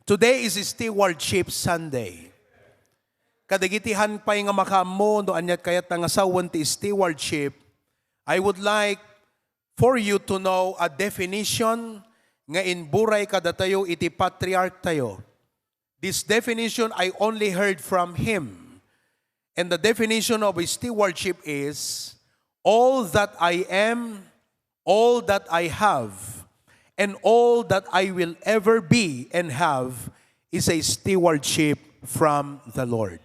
Today is Stewardship Sunday. Kadagitihan pa'y nga makamo no anyat kayat nga sawan ti stewardship. I would like for you to know a definition nga inburay kada tayo iti patriarch tayo. This definition I only heard from him. And the definition of stewardship is all that I am, all that I have, and all that I will ever be and have is a stewardship from the Lord.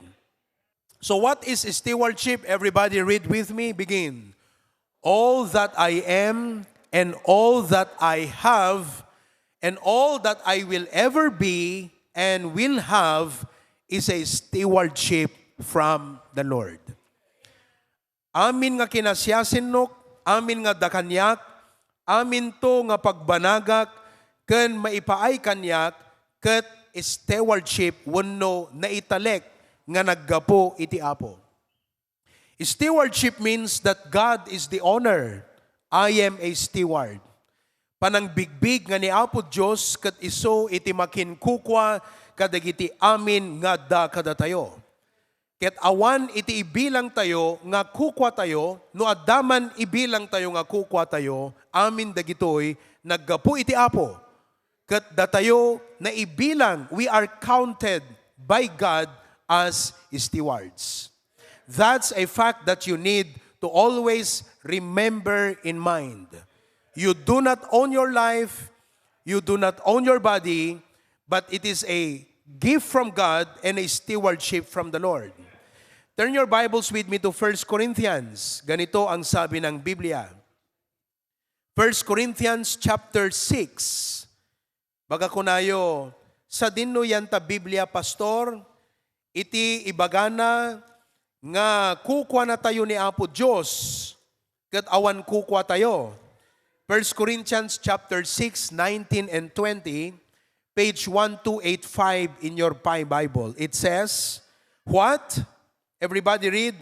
So what is stewardship? Everybody read with me. Begin. All that I am and all that I have and all that I will ever be and will have is a stewardship from the Lord. Amin nga kinasyasinok, amin nga dakanyak, amin to nga pagbanagak, ken maipaay kanyak, ket stewardship wenno naitalek nga naggapo iti Apo. Stewardship means that God is the owner. I am a steward. Panangbigbig nga ni Apo Diyos ket iso iti makinkukwa kadagiti amin nga da kadatayo. Ket awan iti ibilang tayo nga kukwa tayo, no addaman ibilang tayo nga kukwa tayo, amin dagitoy naggapo iti Apo. Ket datayo na ibilang, we are counted by God as stewards. That's a fact that you need to always remember in mind. You do not own your life, you do not own your body, but it is a gift from God and a stewardship from the Lord. Turn your Bibles with me to 1 Corinthians. Ganito ang sabi ng Biblia. 1 Corinthians chapter 6. Baga kunayo, sa dinno yan ta Biblia, Pastor, iti ibagana nga kukwa na tayo ni Apo Diyos, ket awan kukwa tayo. 1 Corinthians chapter 6, 19 and 20, page 1285 in your Bible. It says, what? Everybody read.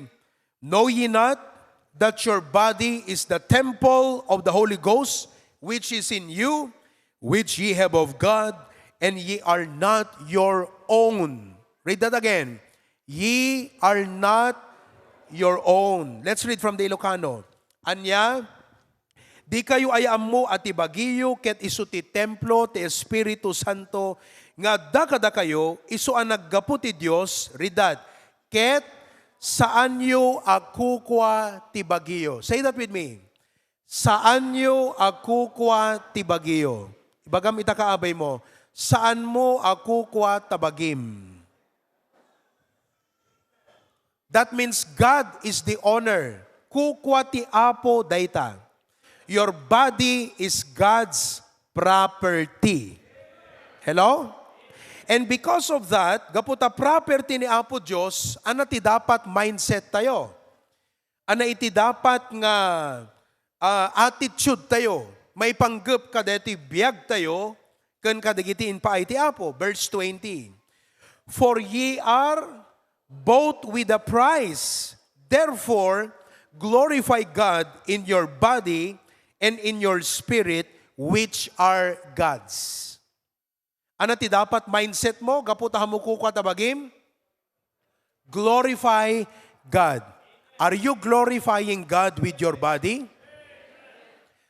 Know ye not that your body is the temple of the Holy Ghost, which is in you, which ye have of God, and ye are not your own. Read that again. Ye are not your own. Let's read from the Ilocano. Anya, di kayo ay ammo at ibagiyo ket isu ti templo ti Espiritu Santo nga dakada kayo isu ang naggapu ti Dios. Read that. Ket saan yo akukwa ti bagiyo. Say that with me. Saan yo akukwa ti bagiyo. Ibagam itakaabay mo. Saan mo akukwa tabagim? That means God is the owner. Kukwa ti Apo dayta. Your body is God's property. Hello? And because of that, gaputa property ni Apo Diyos, ana ti dapat mindset tayo. Ana iti dapat nga attitude tayo. May panggap kadeti biyag tayo, ken kadagiti inpaay ti Apo. Verse 20. For ye are bought with a price. Therefore, glorify God in your body and in your spirit, which are God's. Ano ti dapat mindset mo? Gaputa mo kukwa tabagim? Glorify God. Are you glorifying God with your body?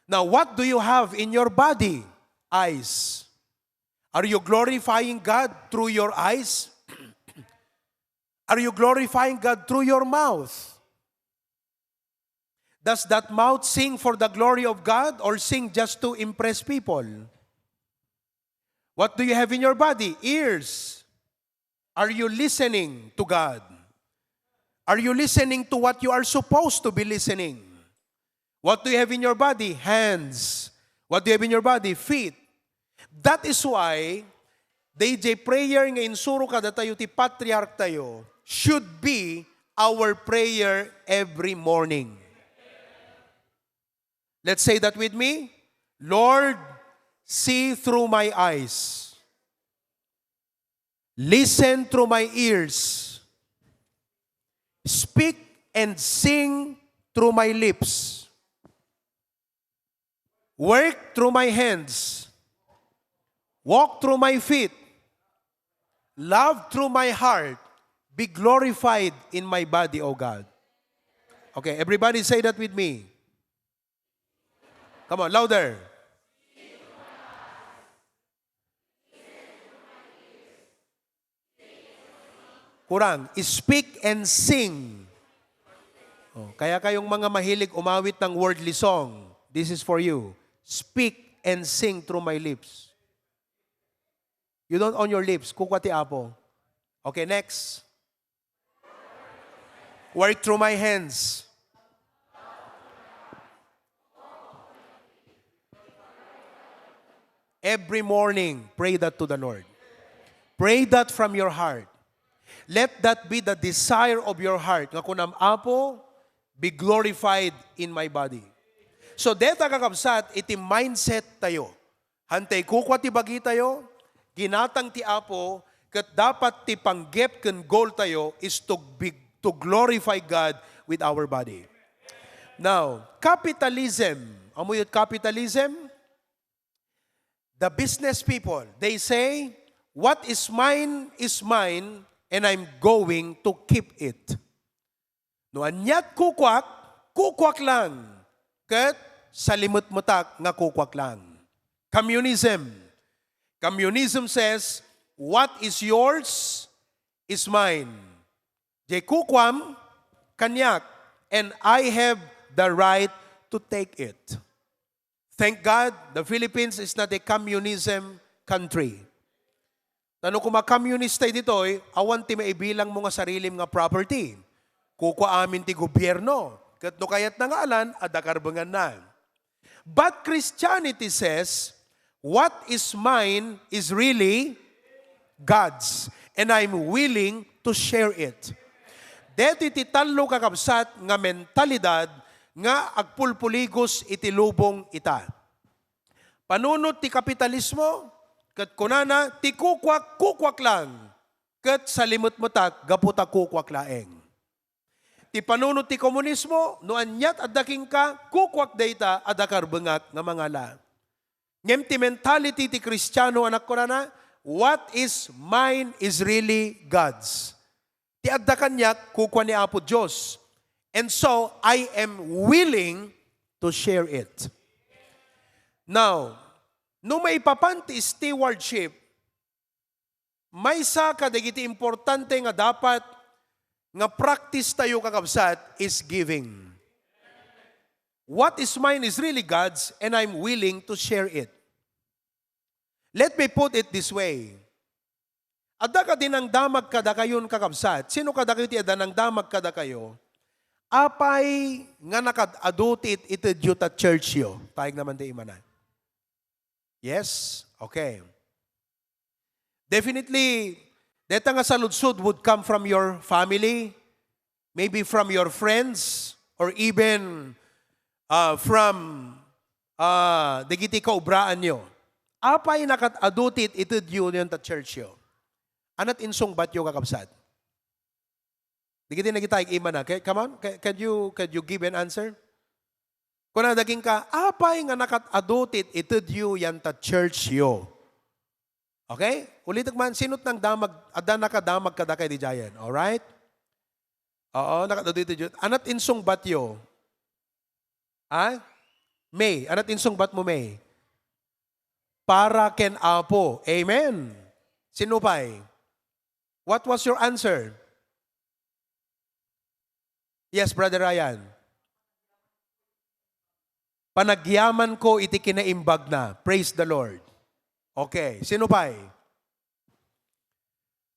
Now, what do you have in your body? Eyes. Are you glorifying God through your eyes? Are you glorifying God through your mouth? Does that mouth sing for the glory of God or sing just to impress people? What do you have in your body? Ears. Are you listening to God? Are you listening to what you are supposed to be listening? What do you have in your body? Hands. What do you have in your body? Feet. That is why, DJ prayer nga insuro kada tayo ti patriarch tayo, should be our prayer every morning. Let's say that with me. Lord, see through my eyes. Listen through my ears. Speak and sing through my lips. Work through my hands. Walk through my feet. love through my heart be glorified in my body, O God. Okay, everybody say that with me. Come on, louder. Kurang, speak and sing. Oh, kaya kayong mga mahilig umawit ng wordly song, this is for you. Speak and sing through my lips. You don't own your lips. Kukwati apo. Okay, next. Work through my hands. Every morning, pray that to the Lord. Pray that from your heart. Let that be the desire of your heart. Nga kunam apo, be glorified in my body. So, deta kakabsat, iti mindset tayo. Hantay kukwa ti bagi tayo, ginatang ti apo, kat dapat ti panggep ken goal tayo is to glorify God with our body. Now, capitalism. Amoy capitalism? The business people, they say, what is mine, and I'm going to keep it. No anyat kukwak lang. Kat salimut-mutak nga kukwak lang. Communism. Communism says, what is yours is mine. Jay kukwam, kanyak, and I have the right to take it. Thank God, the Philippines is not a communism country. Tano kung ma-communist tayo dito, awan ti maibilang mo nga sarilim nga property. Kukwa amin ti gobyerno. Kat no kayat na nga alan, adakarbangan na. But Christianity says, what is mine is really God's. And I'm willing to share it. Deti ti talo kakabsat nga mentalidad nga agpulpuligos iti lubong ita. Panunot ti kapitalismo, kat kunana, ti kukwak lang, kat salimut-mutak, gaputa kukwak laeng. Ti panunot ti komunismo, no anyat adaking ka, kukwak data, adakar bengak nga mga la. Ngem ti mentality ti Kristiyano, anak ko na, what is mine is really God's. Ti adakan niya, kukwa ni Apo Diyos. And so, I am willing to share it. Now, no may papanti stewardship, may sa kadagiti importante nga dapat nga practice tayo kakabsat is giving. What is mine is really God's and I'm willing to share it. Let me put it this way. Ada ka din ang damag kada kayon kakabsat. Sino kada kayo ti ada ng damag kada kayo? Apay nga nakad-adutit iti juta church yo. Tayag naman di imanan. Yes? Okay. Definitely, deta nga saludsud would come from your family, maybe from your friends, or even from digiti kaubraan nyo. Apay nakad-adutit iti juta ta church yo. Anat insong bat yo kakabsat? Digiti na kita iman na. Come on, can you give an answer? Kung nadaging ka, apay nga nakat-adutit itudyo yan ta church yo. Okay? Ulit man, sinot ng damag, ada nakadamag kada kay di jayan. Alright? Oo, nakat-adutit itudyo. Anat insong bat yo? Ha? May. Anat insong bat mo, May? Para ken apo. Amen. Sinupay? What was your answer? Yes, Brother Ryan. Panagyaman ko iti kinaimbag na. Praise the Lord. Okay. Sino pa?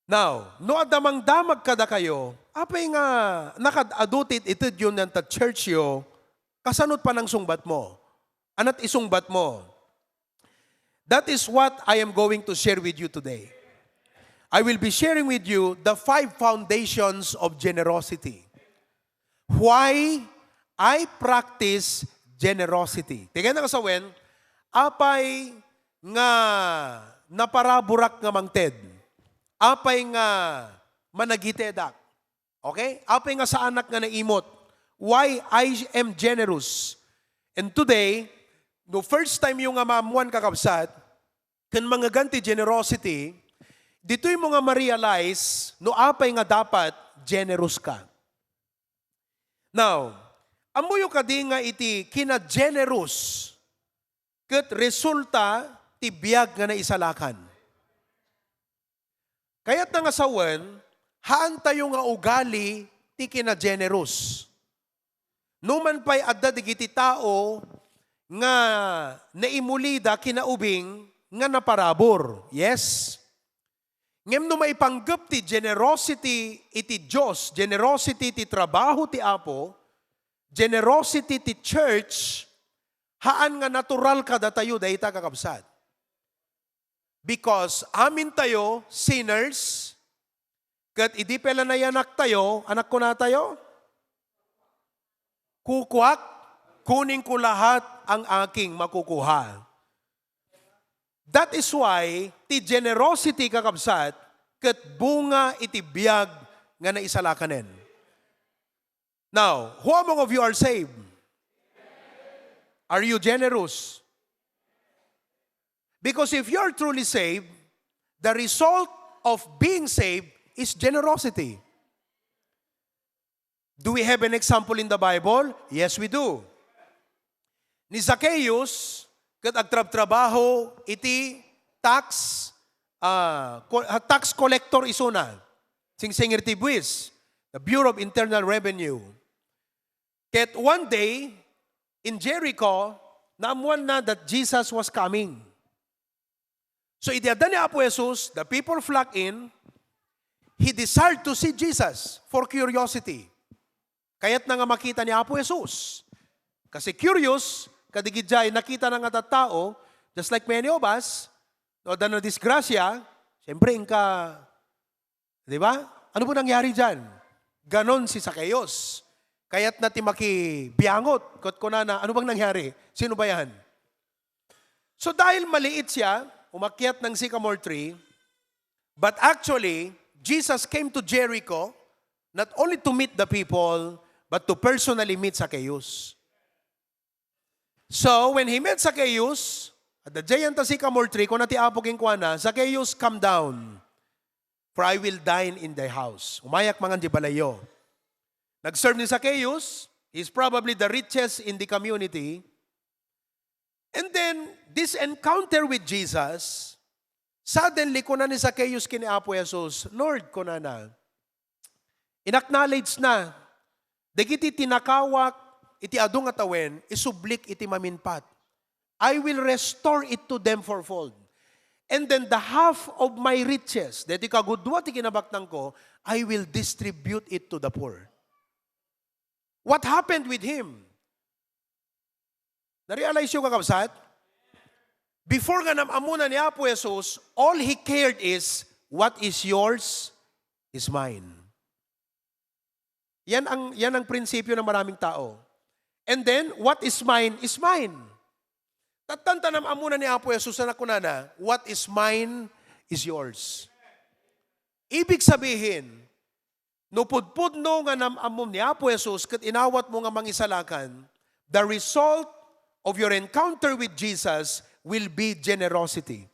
Now, no adamang damag kada kayo, apay nga nakad-adutit iti yun ng ta church yo, kasanot pa ng sungbat mo. Anat isungbat mo. That is what I am going to share with you today. I will be sharing with you the 5 foundations of generosity. Why I practice generosity. Tingnan na kasawen, apay nga naparaburak nga mangted. Apay nga managitedak. Okay? Apay nga sa anak nga naimot. Why I am generous. And today, no first time yung maamuan kakabsat, kan mga ganti generosity, dito'y mo nga ma-realize, no apay nga dapat, generous ka. Now, amuyo ka di nga iti kina-generous, ket resulta, ti biyag nga naisalakan. Kaya't nga sawen, haan tayo nga ugali, ti kina-generous. Numan pa'y adda digiti tao, nga naimulida kinaubing, nga naparabor. Yes? Ngem no maipanggap ti generosity iti Diyos, generosity ti trabaho ti Apo, generosity ti church, haan nga natural kada tayo dahita kakabsat. Because amin tayo, sinners, kat idi pala na yanak tayo, anak ko na tayo, kukwak, kunin ko lahat ang aking makukuha. That is why, ti generosity kakabsat, ket bunga iti biyag nga naisalakanen. Now, who among of you are saved? Are you generous? Because if you're truly saved, the result of being saved is generosity. Do we have an example in the Bible? Yes, we do. Ni Zacchaeus, kat agtrab-trabaho iti tax collector isuna. Singsingir ti buwis, the Bureau of Internal Revenue. Ket one day, in Jericho, naamuan na that Jesus was coming. So idiada ni Apo Jesus, the people flock in, he desired to see Jesus for curiosity. Kaya't na nga makita ni Apo Jesus. Kasi curious, kadigidjay, nakita ng nga tao, just like many of us, no, na disgrasya, siyempre inka, di ba? Ano po nangyari dyan? Ganon si Zacchaeus. Kaya't natin makibiyangot, kot ko na, ano bang nangyari? Sino ba yan? So dahil maliit siya, umakyat ng sycamore tree, but actually, Jesus came to Jericho, not only to meet the people, but to personally meet Zacchaeus. So, when he met Zacchaeus, at the giant sycamore tree, kung nati apoging kwa na, Zacchaeus, come down, for I will dine in thy house. Umayak mangan di balayo. Nag-serve ni Zacchaeus, he's probably the richest in the community. And then, this encounter with Jesus, suddenly, kuna ni Zacchaeus kini Apo Jesus, Lord, kuna na, inacknowledge na, dagiti tinakawak, iti adong atawen, isublik iti maminpat. I will restore it to them fourfold. And then the half of my riches, deti kagudwa ti kinabaktang ko, I will distribute it to the poor. What happened with him? Na-realize yung kakabsat? Before nga namamuna ni Apo Jesus, all he cared is, what is yours is mine. Yan ang prinsipyo ng maraming tao. And then, what is mine is mine. Tatanta namamuna ni Apo Jesus na kunana, what is mine is yours. Ibig sabihin, no pudpudno nga namamum ni Apo Jesus, kat inawat mo nga mangisalakan, the result of your encounter with Jesus will be generosity.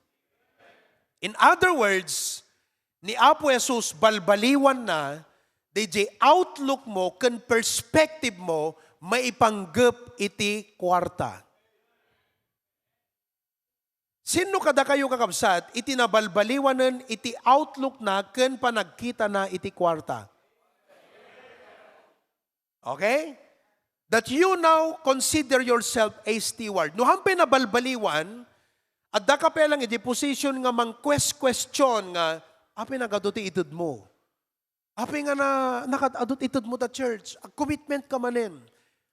In other words, ni Apo Jesus balbaliwan na, DJ outlook mo, kan perspective mo, maipanggap iti kwarta. Sino kada kayo kakabsat, iti nabalbaliwanan, iti outlook na, kan panagkita na iti kwarta. Okay? That you now consider yourself a steward. No hampay na balbaliwan, at da ka pelang iti position nga mang question nga, apay nagaduti itod mo. Apay nga na nakadadot itod mo ta church. A commitment ka manin.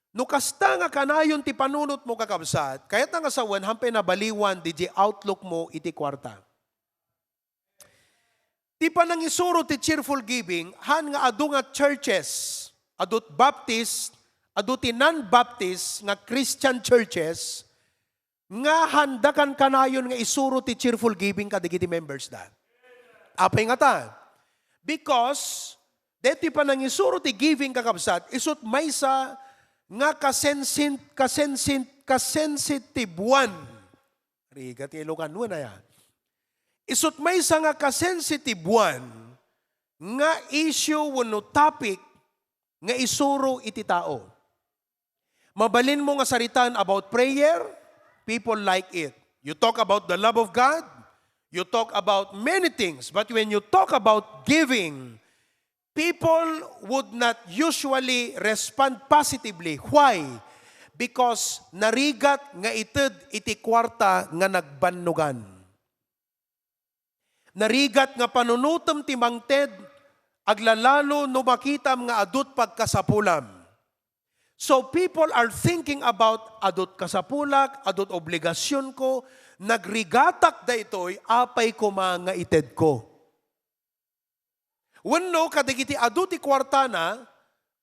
No kasta nga kanayon ti panunot mo kakabsat, kaya't nga sawan, hampay na baliwan, di outlook mo iti kwarta. Ti panangisuro ti cheerful giving, han nga adu nga churches, adut Baptist, aduti non-Baptist nga Christian churches, nga handakan kanayon nga isuro ti cheerful giving kadigiti members da. Apay nga ta. Because, deti pa nang isuro ti giving kakabsat, isut maysa nga kasensitibuan. Riga ti Ilocano na yan. Isut may sa nga ka-sensitive one, nga issue wano topic, nga isuro iti tao. Mabalin mo nga saritan about prayer, people like it. You talk about the love of God, you talk about many things, but when you talk about giving, people would not usually respond positively. Why? Because narigat nga ited iti kwarta nga nagbannugan. Narigat nga panunutom ti mangted, aglalalo no makitam nga adut pagkasapulam. So people are thinking about adut kasapulak, adut obligasyon ko, nagrigatak da ito'y apay ko mga ited ko. Wano kadagiti adut ti kwartana,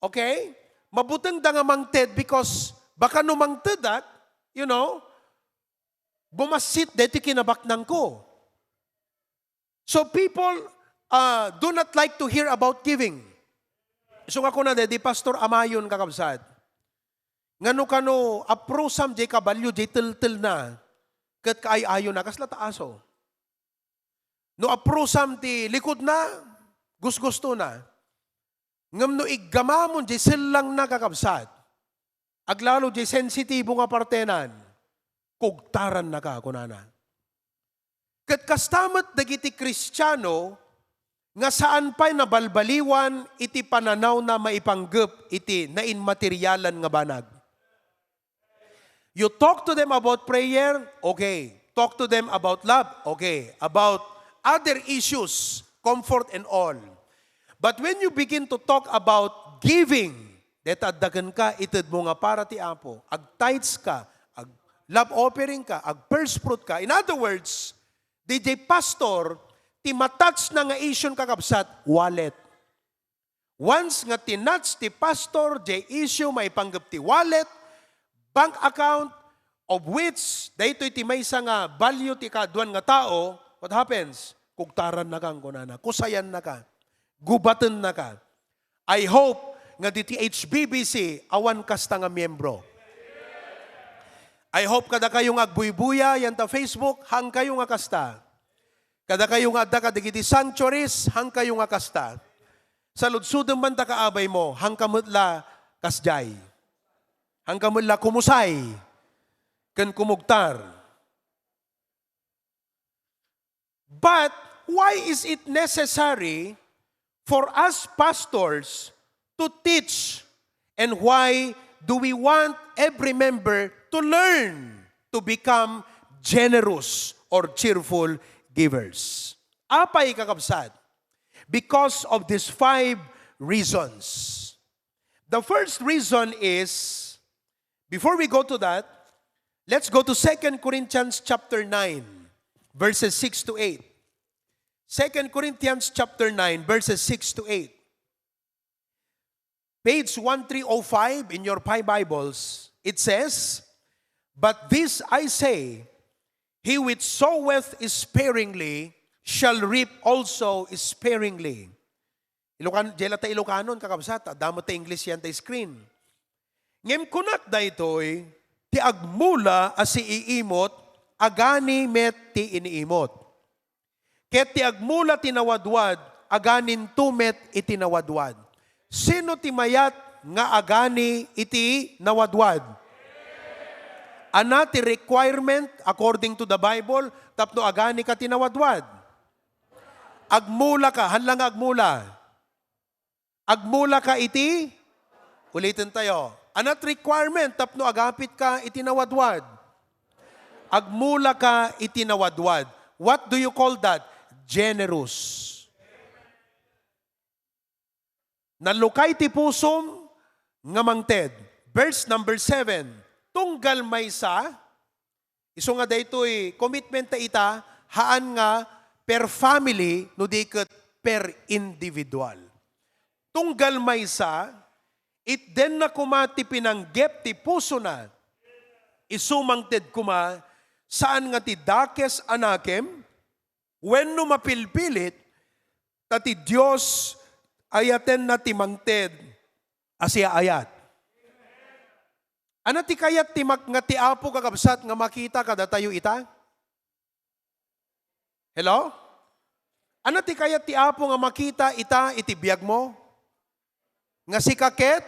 okay, mabuteng da nga mangted because baka no mangtedat, bumasit deti kinabaknang ko. So people do not like to hear about giving. So nga ko na di Pastor Amayon kakabsat. Ngano kano aprosam jay kabalyo jay tel na. Kat kaayo na kasla taaso. No aprosam ti likod na, gusto na. Ngam no iggamamon jay silang na kakabsat. Aglalo jay sensitibo nga partenan. Kugtaran na ka kunana. Kat kastamat dagiti Kristiyano, nga saan pa'y nabalbaliwan iti pananaw na maipanggep iti na inmaterialan nga banag. You talk to them about prayer, okay. Talk to them about love, okay. About other issues, comfort and all. But when you begin to talk about giving, detadagan ka, ited mo nga para ti Apo, ag tithes ka, ag love offering ka, ag first fruit ka. In other words, DJ Pastor, ti matats na nga isyon kakabsat, wallet. Once nga tinats ti Pastor, jay issue may panggap ti wallet, bank account, of which, dahito iti may isa nga value ti kaduan nga tao, what happens? Kugtaran na kang kunana, kusayan na ka, gubatan na ka. I hope nga di ti HBBC, awan kasta nga miyembro. I hope kada kayong agbuybuya, yan ta Facebook, hang kayo nga kasta. Kada kayong adda kadigiti sanctuaries, hang kayo nga kasta. Sa ludsudong man ta kaabay mo, hang kamutla kasjay. Hang kamutla kumusay. Ken kumugtar. But why is it necessary for us pastors to teach? And why do we want every member to learn to become generous or cheerful givers? Apay kakabsat? Because of these 5 reasons. The first reason is, before we go to that, let's go to 2 Corinthians chapter 9, verses 6 to 8. 2 Corinthians chapter 9, verses 6 to 8. Page 1305 in your Bibles, it says, "But this I say, he which soweth sparingly shall reap also sparingly." Jela ta Ilocanon kakabsat, damo ta English yan ta screen. Ngem kunak da ito'y, ti agmula as iimot, agani met ti iniimot. Ket ti agmula tinawadwad, aganin tumet itinawadwad. Sino ti mayat nga agani iti nawadwad? Ana ti requirement according to the Bible, tapno agani ka tinawadwad. Agmula ka, hanlang agmula. Agmula ka iti, ulitin tayo. Anat requirement, tapno agapit ka itinawadwad. Agmula ka itinawadwad. What do you call that? Generous. Nalukay ti pusom nga mangted. Verse number 7. Tunggal maysa, iso nga daytoy commitment ta ita, haan nga per family, no diket per individual. Tunggal maysa, it den na kumati pinanggep ti puso na, isumangted kuma, saan nga ti dakes anakem, when no mapilpilit, tati Diyos ayaten na ti mangted, asya ayat. Ano ti kayat ti nga ti Apo kakabsat nga makita kada tayo ita? Hello? Ano ti kaya ti Apo nga makita ita itibiyag mo? Nga si kaket?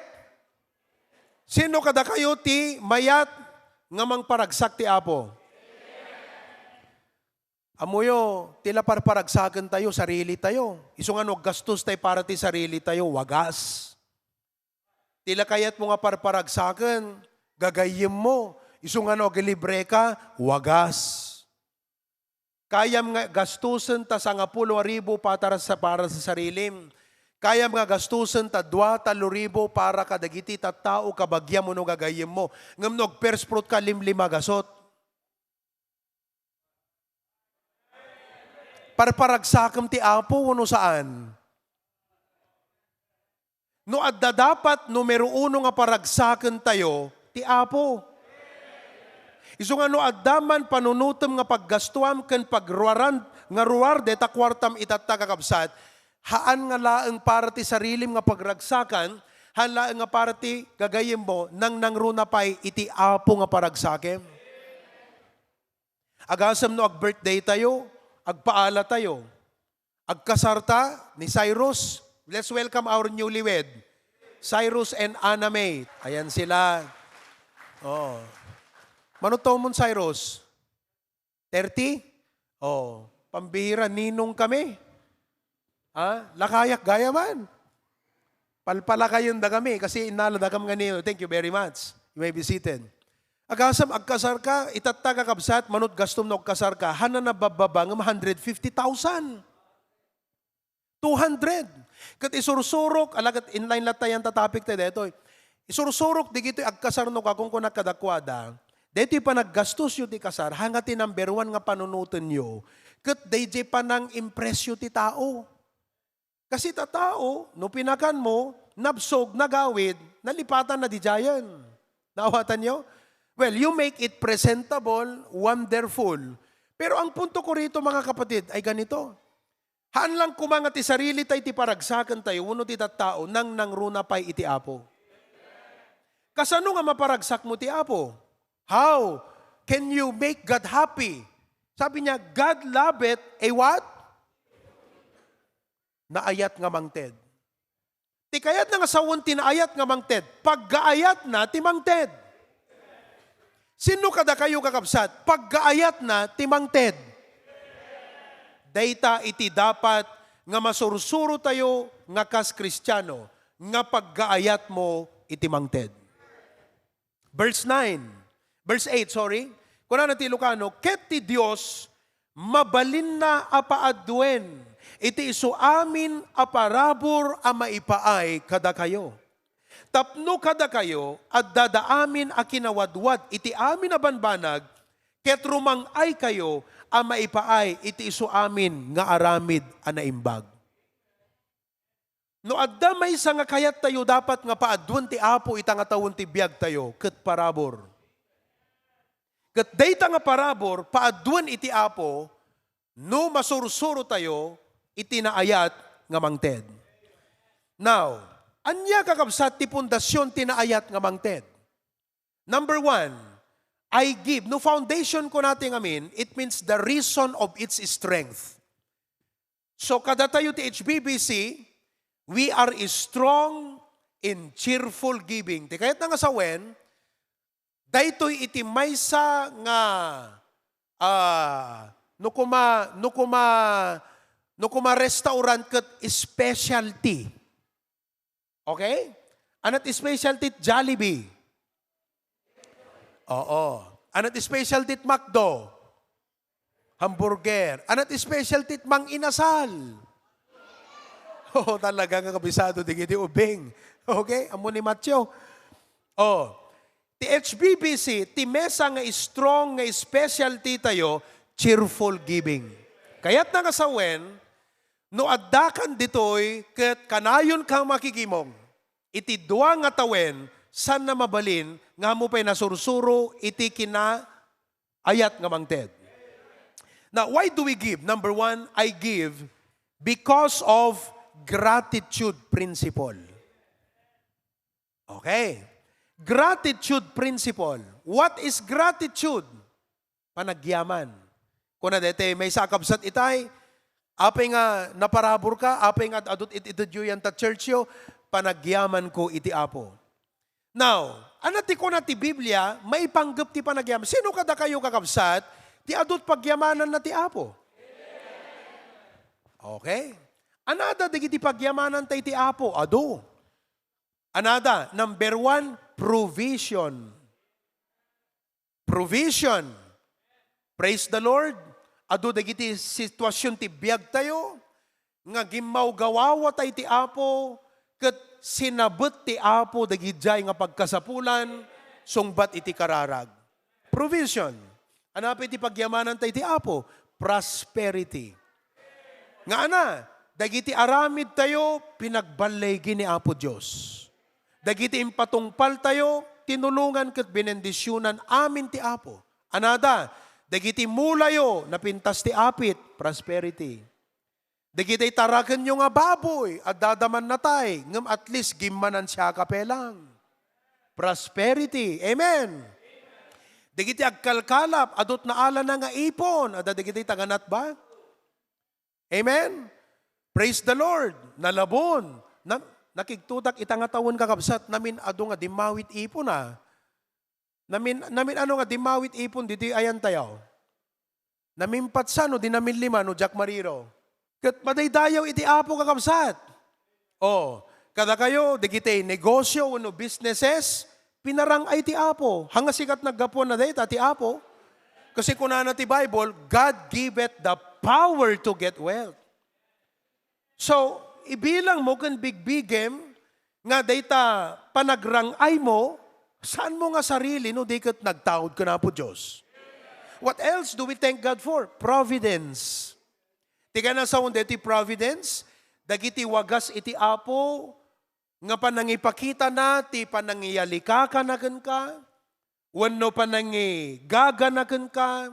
Sino kada kayo ti mayat nga mangparagsak ti Apo? Amuyo, tila parparagsakan tayo, sarili tayo. Iso nga no, gastos tayo para ti sarili tayo, wagas. Tila kayat mo nga parparagsakan, gagayim mo. Iso nga no, gilibre ka, wagas. Kayam nga gastusan ta sa 10,000 para sa sarilim. Kayam nga gastusan ta 2,000 para kadagiti tattao kabagyam mo no gagayim mo. Ngam nog first fruit ka 5 gasot. Parparagsakam ti Apo no saan? No adda dapat numero 1 nga paragsakan tayo ti Apo. Iso nga no addaman panunutom nga paggastuam ken pagruaran nga ruarde ta kwartam itatta kakabsat, haan nga laeng para ti sarilim nga pagragsakan, haan laeng nga para ti gagayim mo nang nangruna pay iti Apo nga paragsakem. Agasam no ag birthday tayo, agpaala tayo. Agkasarta ni Cyrus. Let's welcome our newlywed, Cyrus and Anna May. Ayan sila. Oh. Manutomon Cyrus? 30? Oh, pambihira, ninong kami. Lakayak, gaya man. Palpala kayon da kami, kasi inala da kami ganito. Thank you very much. You may be seated. Agasam, agkasar ka, itatta kakabsat, manut gastom na agkasar ka, hana na bababa ng 150,000. 200. Kat isursurok, alagat inline latayan tatapik tayo dito. Isursurok, di gito agkasar no kakong ko nakadakwada. Dito pa naggastos yun ti kasar, hangati number 1 nga panunutan nyo, kat DJ pa nang impresyo ti tao. Kasi ta tao, no pinakan mo, nabsog, nagawid, nalipatan na di jayan. Naawatan nyo? Well, you make it presentable, wonderful. Pero ang punto ko rito mga kapatid ay ganito. Haan lang kumanga ti sarili tayo ti paragsakan tayo, uno ti tao, nang nangruna pa'y iti Apo. Kasano nga maparagsak mo ti Apo? How can you make God happy? Sabi niya, God loveth a what? Naayat nga mangted. Ti kayat na nga sawon tinaayat nga mangted. Paggaayat na, ti mangted. Sino kada kayo kakabsat? Paggaayat na, ti mangted. Dayta iti dapat nga masursuro tayo nga kas Kristiyano, nga paggaayat mo iti mangted. Verse 8, Kung na ti Lucano, ket ti Dios mabalin na apaadwen, iti iso amin aparabor a maipaay kada kayo. Tapno kada kayo, at dadaamin a kinawadwad, iti amin na banbanag, ket rumang ay kayo, a maipaay, iti iso amin nga aramid a naimbag. No adda may isa nga kayat tayo dapat nga paadwan ti Apo ita nga tawon ti biag tayo, ket parabor. Ket dayta nga parabor, paadwan iti Apo, no masursuro tayo, iti naayat nga mangted. Now, anya kakabsat ti pundasyon tinaayat nga mangted? Number 1, I give. No foundation ko natin amin, it means the reason of its strength. So kada tayo ti HBBC, we are strong in cheerful giving. Ti kayat na nga sawen, daytoy iti maysa nga no kuma restaurant ket specialty. Okay? Anat specialty Jollibee. Oo. Anat specialty McDo. Hamburger. Anat specialty Mang Inasal. Oh, talaga nga kabisado digiti ubing. Okay? Amo ni Matthew. Oh. Ti HBBC, ti mesa nga strong nga specialty tayo, cheerful giving. Kaya't nga kasawen, no addakan ditoy, ket kanayon kang makikimong, iti dua nga tawen, san na mabalin, nga mo pa'y nasursuro, iti kina ayat nga mangted. Now, why do we give? Number 1, I give because of gratitude principle. Okay. Gratitude principle. What is gratitude? Panagyaman. Kuna dete, may sakabsat itay, apay nga naparabor ka, apay nga adot itidyo yan ta church yo, panagyaman ko iti Apo. Now, anati ko na ti Biblia, may panggap ti panagyaman. Sino kada kayo kakabsat, ti adot pagyamanan na ti Apo? Okay. Anada, digiti pagyamanan tayo ti Apo, ado. Anada, number 1, provision. Provision. Praise the Lord. Ado dagiti sitwasyon ti biag tayo, nga gimaw gawawa tayo ti Apo, ket sinabot ti Apo dagijay nga pagkasapulan, sungbat iti kararag. Provision. Anapit ti pagyamanan tayo ti Apo? Prosperity. Nga ana, dagiti aramid tayo, pinagbalay ni Apo Diyos. Dagiti impatungpal tayo, tinulungan ket binendisyunan amin ti Apo. Anada, dagiti mulayo, napintas ti apit, prosperity. Dagiti taraken nyo nga baboy, at dadaman na tay, ngam at least gimanan siya kapelang. Prosperity. Amen. Dagiti agkalkalap, adot na ala na nga ipon, at dagiti taganat ba? Amen. Praise the Lord. Nalabon. Nakigtutak itangatawon kakabsat, namin ado nga dimawit ipon na. Namin ano nga dimawit ipon, diti ayan tayo. Namin patsano, di namin lima, no Jack Mariro. Kat madaydayaw iti Apo kakabsat. Kada kayo, digiti negosyo, no businesses, pinarang ay ti Apo. Hanga sikat naggapon na data ti Apo. Kasi kunana ti Bible, God giveth the power to get wealth. So, ibilang mo kan bigbigem, nga data panagrangay mo, saan mo nga sarili, no, di kat nagtawad ka na po Diyos. What else do we thank God for? Providence. Tiga na sa undi ti providence, dagiti wagas iti Apo, nga panangipakita na, ti panangiyalika ka na ka, wano panangigaganakan ka,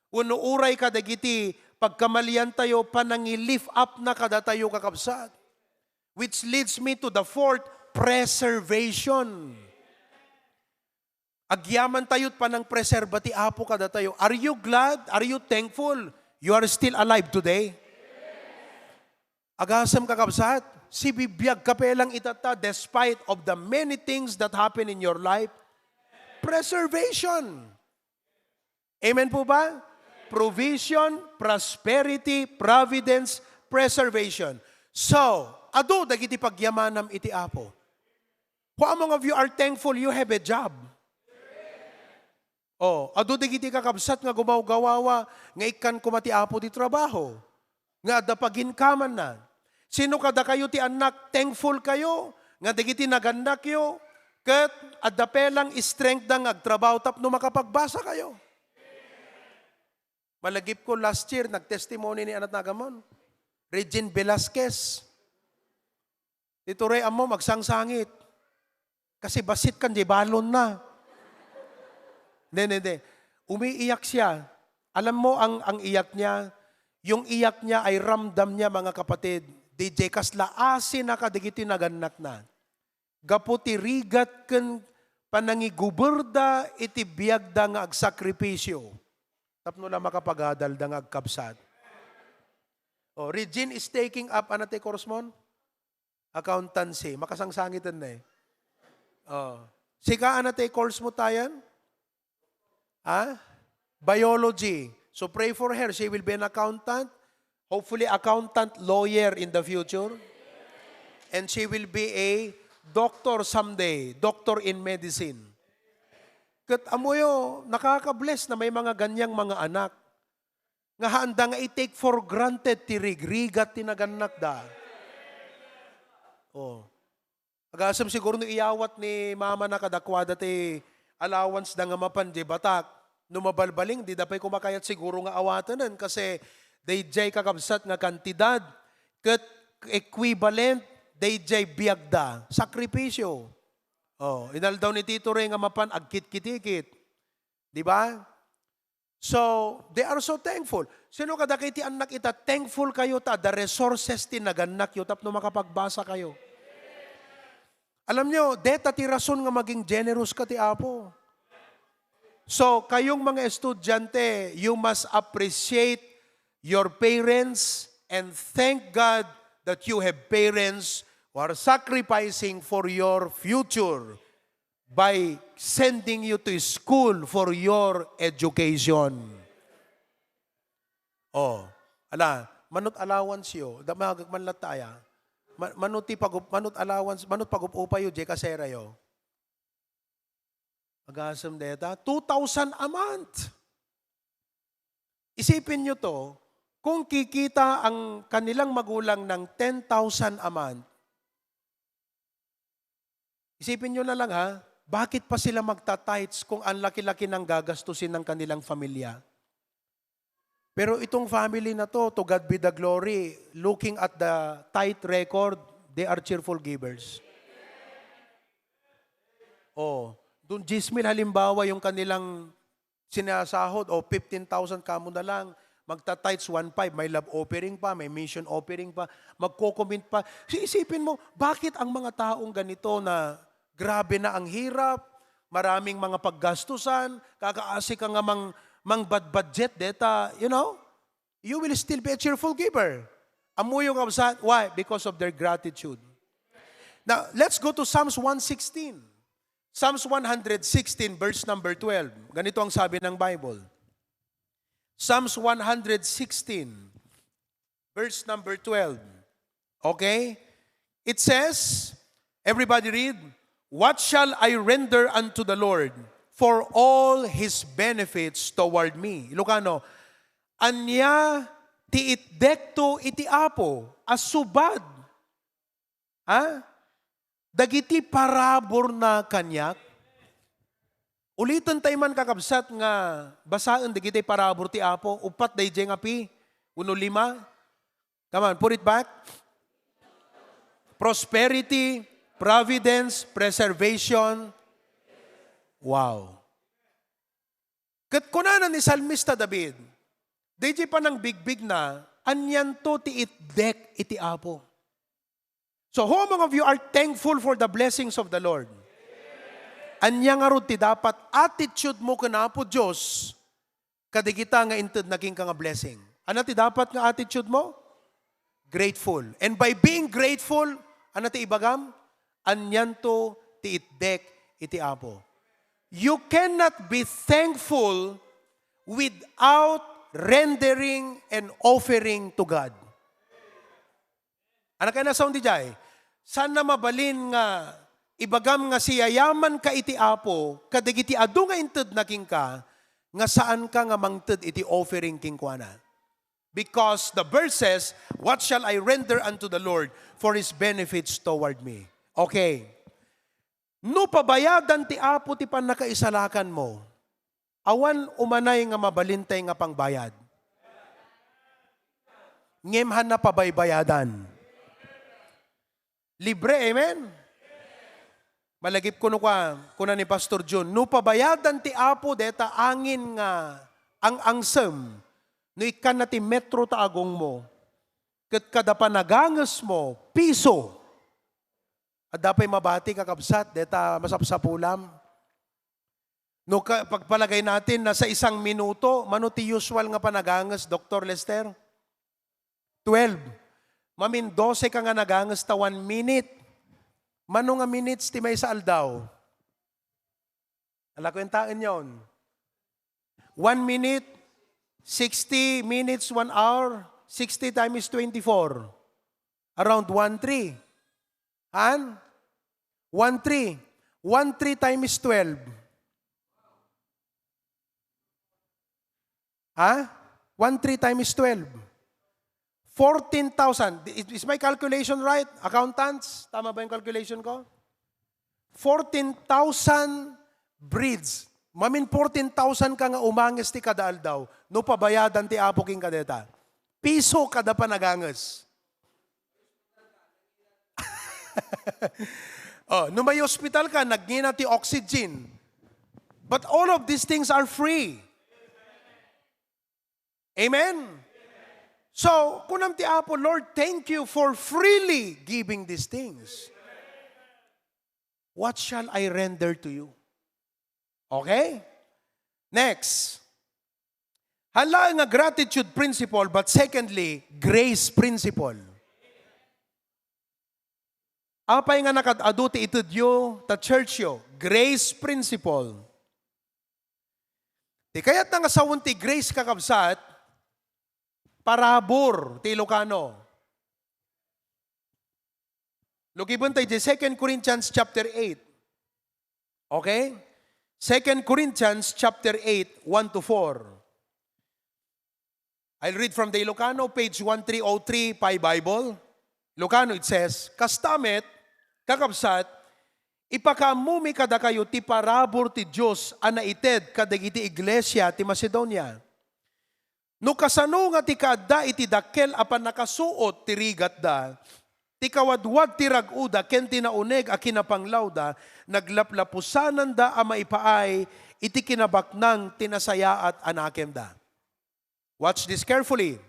wano uray ka dagiti pagkamalian tayo, panangi-lift up na kada tayo kakabsat. Which leads me to the 4th, preservation. Agyaman tayo't panang preserba ti Apo kada tayo. Are you glad? Are you thankful? You are still alive today? Agasam kakabsat, si bibiyag kapelang itata despite of the many things that happen in your life. Preservation. Amen po ba? Provision, prosperity, providence, preservation. So, ado dagiti pagyamanam iti Apo. Who among of you are thankful you have a job? Ado dagiti kakabsat nga gumaw-gawawa, nga ikan kumati Apo di trabaho. Nga adapagin kaman na. Sino kada kayo ti anak, thankful kayo, nga dagiti naganak yo, ket adapelang strength dang agtrabaho tapno makapagbasa kayo. Malagip ko last year, nag-testimony ni Anat Nagamon. Regine Velasquez. Ito rin mo, magsangsangit. Kasi basit kan, di balon na. Hindi. Umiiyak siya. Alam mo, ang iyak niya, yung iyak niya ay ramdam niya, mga kapatid. DJ, kasla asin na kadigiti naganak na. Gaputi rigat kan panangiguberda iti biyagda nga agsakripisyo. Tapno na makapagadal da nga agkabsat. Regine is taking up, anate korosmon? Accountancy. Makasangsangitan na eh. Sika anate course mo tayan? Biology. So pray for her. She will be an accountant. Hopefully accountant, lawyer in the future. And she will be a doctor someday. Doctor in medicine. Kat amoyo, nakaka-bless na may mga ganyang mga anak. Nga handa nga i-take for granted ti rigrigat ti naganak da. Agasam siguro no iyawat ni mama na kadakwada ti allowance da nga mapan di batak. Numabalbaling, di dapay kumakayat siguro nga awatanan kasi they jay kakabsat nga kantidad kat equivalent they jay biagda. Sakripisyo. Inaldaw ni Tito Ray nga mapan agkit-kitikit. Di ba? So, they are so thankful. Sino kada kay ti anak ita, thankful kayo ta, the resources ti naganak yo, tapno makapagbasa kayo. Alam nyo, deta ti rason nga maging generous ka ti Apo. So, kayong mga estudyante, you must appreciate your parents and thank God that you have parents who are sacrificing for your future by sending you to school for your education. Oh, manut allowance yo, damagag manlataya. Manut allowance, manut pagup-upa yo, kasera yo. Agasam deta, 2,000 a month. Isipin nyo to, kung kikita ang kanilang magulang ng 10,000 a month, isipin nyo na lang ha, bakit pa sila magta-tithes kung ang laki-laki ng gagastusin ng kanilang pamilya? Pero itong family na to God be the glory, looking at the tithe record, they are cheerful givers. Oh, doon 10,000 halimbawa yung kanilang sinasahod, 15,000 kamo na lang, magta-tithes 1.5, may love offering pa, may mission offering pa, magko-commit pa. Isipin mo, bakit ang mga taong ganito na grabe na ang hirap, maraming mga paggastusan, kakaasi ka nga mang budget data, you will still be a cheerful giver. Amuyong absat. Why? Because of their gratitude. Now, let's go to Psalms 116. Psalms 116, verse number 12. Ganito ang sabi ng Bible. Psalms 116, verse number 12. Okay? It says, everybody read, "What shall I render unto the Lord for all His benefits toward me?" Ilocano, "Anya ti itdekto iti apo, asubad." Ha? Dagiti parabor na kanyak. Ulitin tayo man kakabsat nga basaan dagiti parabor ti apo, upat dayjay nga pi, 1.5. Come on, put it back. Prosperity, providence, preservation. Wow. Kat kunanan ni Salmista David, dayjay pa ng bigbig na, anyan to ti itdek iti apo. So, how many of you are thankful for the blessings of the Lord? Anya nga ron ti dapat attitude mo kana po Diyos, kadigita nga inted naging ka nga blessing. Ano ti dapat nga attitude mo? Grateful. And by being grateful, ano ti ibagam? Anyan to ti itdek iti apo. You cannot be thankful without rendering and offering to God. Ano kaya na sound di jay? Sana mabalin nga, ibagam nga siyayaman ka iti apo, kadagiti adu nga inted na king ka, nga saan ka nga mangted iti offering king kuana. Because the verse says, "What shall I render unto the Lord for His benefits toward me?" Okay. No pabayadan ti apo ti panakaisalakan mo, awan umanay nga mabalintay nga pangbayad. Ngemhan na pabaybayadan. Libre, amen? Malagip ko kuna ni Pastor John, no pabayadan ti apo deta angin nga ang angsem, no ikan na ti metro ta agong mo, kat kada panagangas mo, piso. At dapay mabati kakabsat, deta masapsapulam. No pagpalagay natin na sa 1 minuto, mano ti usual nga panagangas, Dr. Lester? 12. Mamin 12 ka nga nagangas ta 1 minute. Mano nga minutes ti may sa aldaw? Ala ko yung taan yun. 1 minute, 60 minutes, 1 hour, 60 times 24. Around 1.3. Han? 1.3. 1.3 times 12. Ha? 1.3 times 12. 14,000. Is my calculation right? Accountants, tama ba yung calculation ko? 14,000 breeds. Mamin 14,000 ka nga umangis ti kadaal daw. No pabayadan ti apo king kadeta. Piso kada pa nagangas. No may hospital ka, nagngina ti oxygen. But all of these things are free. Amen? So, kunam ti apo, Lord, thank you for freely giving these things. What shall I render to you? Okay? Next. Hala nga gratitude principle, but secondly, grace principle. Apay nga nakadaduti ito diyo, ta church yo, grace principle. Di kaya't nga sa ti grace kakabsat, parabor, ti Ilocano. Lugibon tayo di 2 Corinthians chapter 8. Okay? 2 Corinthians chapter 8, 1 to 4. I'll read from the Ilocano, page 1303, Pi Bible. Ilocano, it says, Kastamet, kakabsat, ipakamumi kada kayo ti parabor ti Diyos anaited kadagiti iglesia ti Macedonia. No kasano nga ti kaadda iti dakkel apan nakasuot ti rigat da, ti kawadwad ti raguda ken tinauneg a kinapanglawda, naglaplapusanan da a maipaay iti kinabaknang tinasayaat anakem da. Watch this carefully.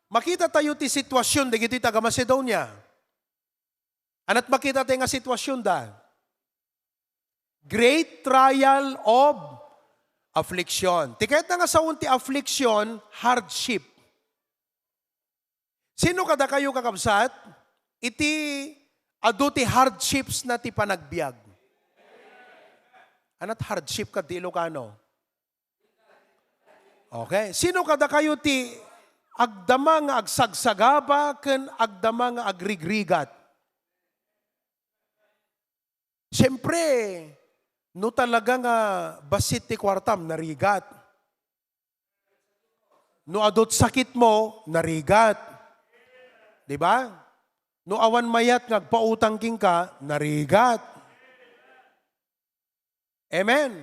Makita tayo ti sitwasyon di giti taga Macedonia. Anat makita tayo nga sitwasyon da. Great trial of affliction. Ti kahit nga sa unti affliction, hardship. Sino kada kayo kakabsat? Iti adu ti hardships na ti panagbiag. Anat hardship ka ti Ilocano? Okay. Sino kada kayo ti agdama nga agsagsagaba ken agdama nga agrigrigat? Siyempre, no talaga nga basit ti kwartam, narigat. No adot sakit mo, narigat. Diba? No awan mayat nga agpautang king ka, narigat. Amen?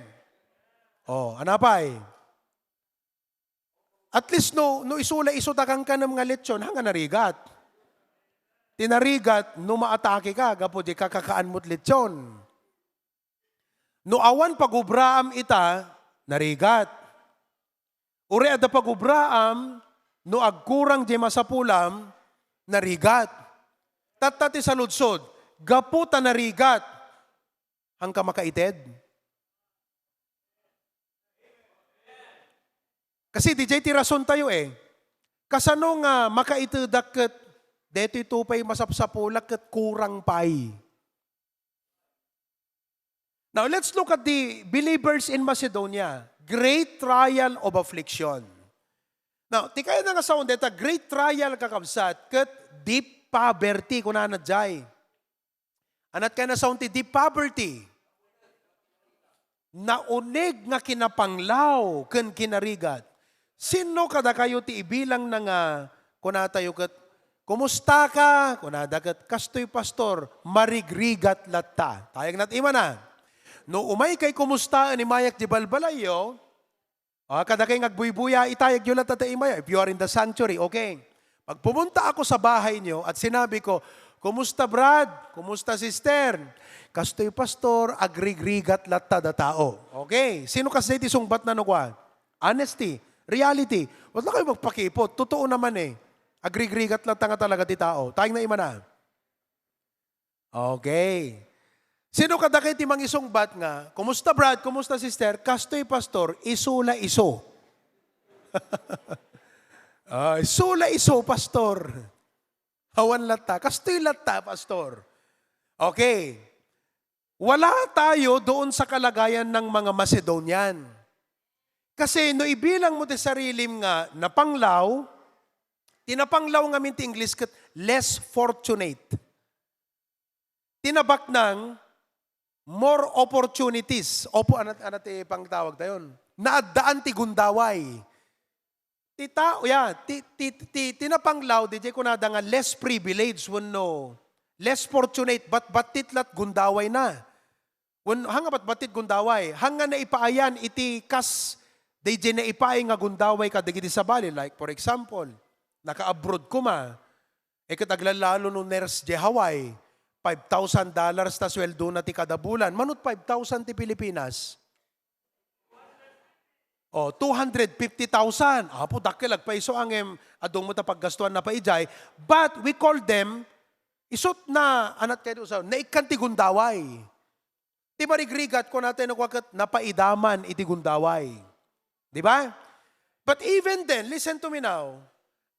Oh, anapay? At least no isula isutakang ka ng mga lechon, hanga narigat. Tinarigat, no maatake ka, gapo di kakakaan mo't lechon. No awan pagubraam ita, narigat. Uri ada pagubraam, no agkurang di masapulam, narigat. Tatati sa ludsod, gaputa narigat, hangka makaited. Kasi DJ ti rason tayo eh. Kasano nga makaitudak ket deto itupay masapsapulak ket kurang pay. Now let's look at the believers in Macedonia. Great trial of affliction. Now, ti kaya nga sa deta great trial kakabsat ket deep poverty kunana jay. Anat kaya na sa ti deep poverty. Naunig nga kinapanglaw ken kinarigat. Sino kada kayo ti ibilang na nga kunatayo kat kumusta ka? Kunada kat kastoy pastor, marigrigat latta. Tayag nat ima na. No umay kay kumusta ni mayak di balbalayo, kada kay ngagbuybuya, itayag yun latta ta imaya. If you are in the sanctuary, okay. Pag pumunta ako sa bahay nyo at sinabi ko, kumusta Brad? Kumusta sister? Kastoy pastor, agrigrigat latta da tao. Okay. Sino kasi ti sungbat na nukwa? Honesty. Reality. Wala kayo magpakipot. Totoo naman eh. Agrigrigat lang nga talaga ti tao. Tayong na ima na. Okay. Sino kada kayo ti mangisong bat nga? Kumusta Brad? Kumusta sister? Kastoy pastor, isula iso. Isula iso pastor. Hawan lata. Kastoy lata pastor. Okay. Wala tayo doon sa kalagayan ng mga Macedonian. Kasi no ibilang mo ti sarilim nga napanglaw, tinapanglaw nga minti English kat less fortunate. Tinabak ng more opportunities. Opo, anat pang tawag tayon. Naadaan ti gundaway. Tinapanglaw, DJ kunada nga less privilege, no. Less fortunate, but titlat gundaway na. Hanga batit gundaway. Hanga na ipaayan iti kas DJ na ipaay nga gundaway ka dagiti sa bali. Like for example, naka-abroad ko ma, kataglalalo nung nurse di Hawaii, $5,000 ta sweldo na ti kada bulan. Manut 5,000 ti Pilipinas. 250,000. Apo, dakil agpaiso ang adong mo ta paggastuan na paijay. But we call them, isot na, anat kayo sa, naikan ti gundaway. Ti marigrigat ko natin napaidaman iti gundaway. Di ba? But even then, listen to me now.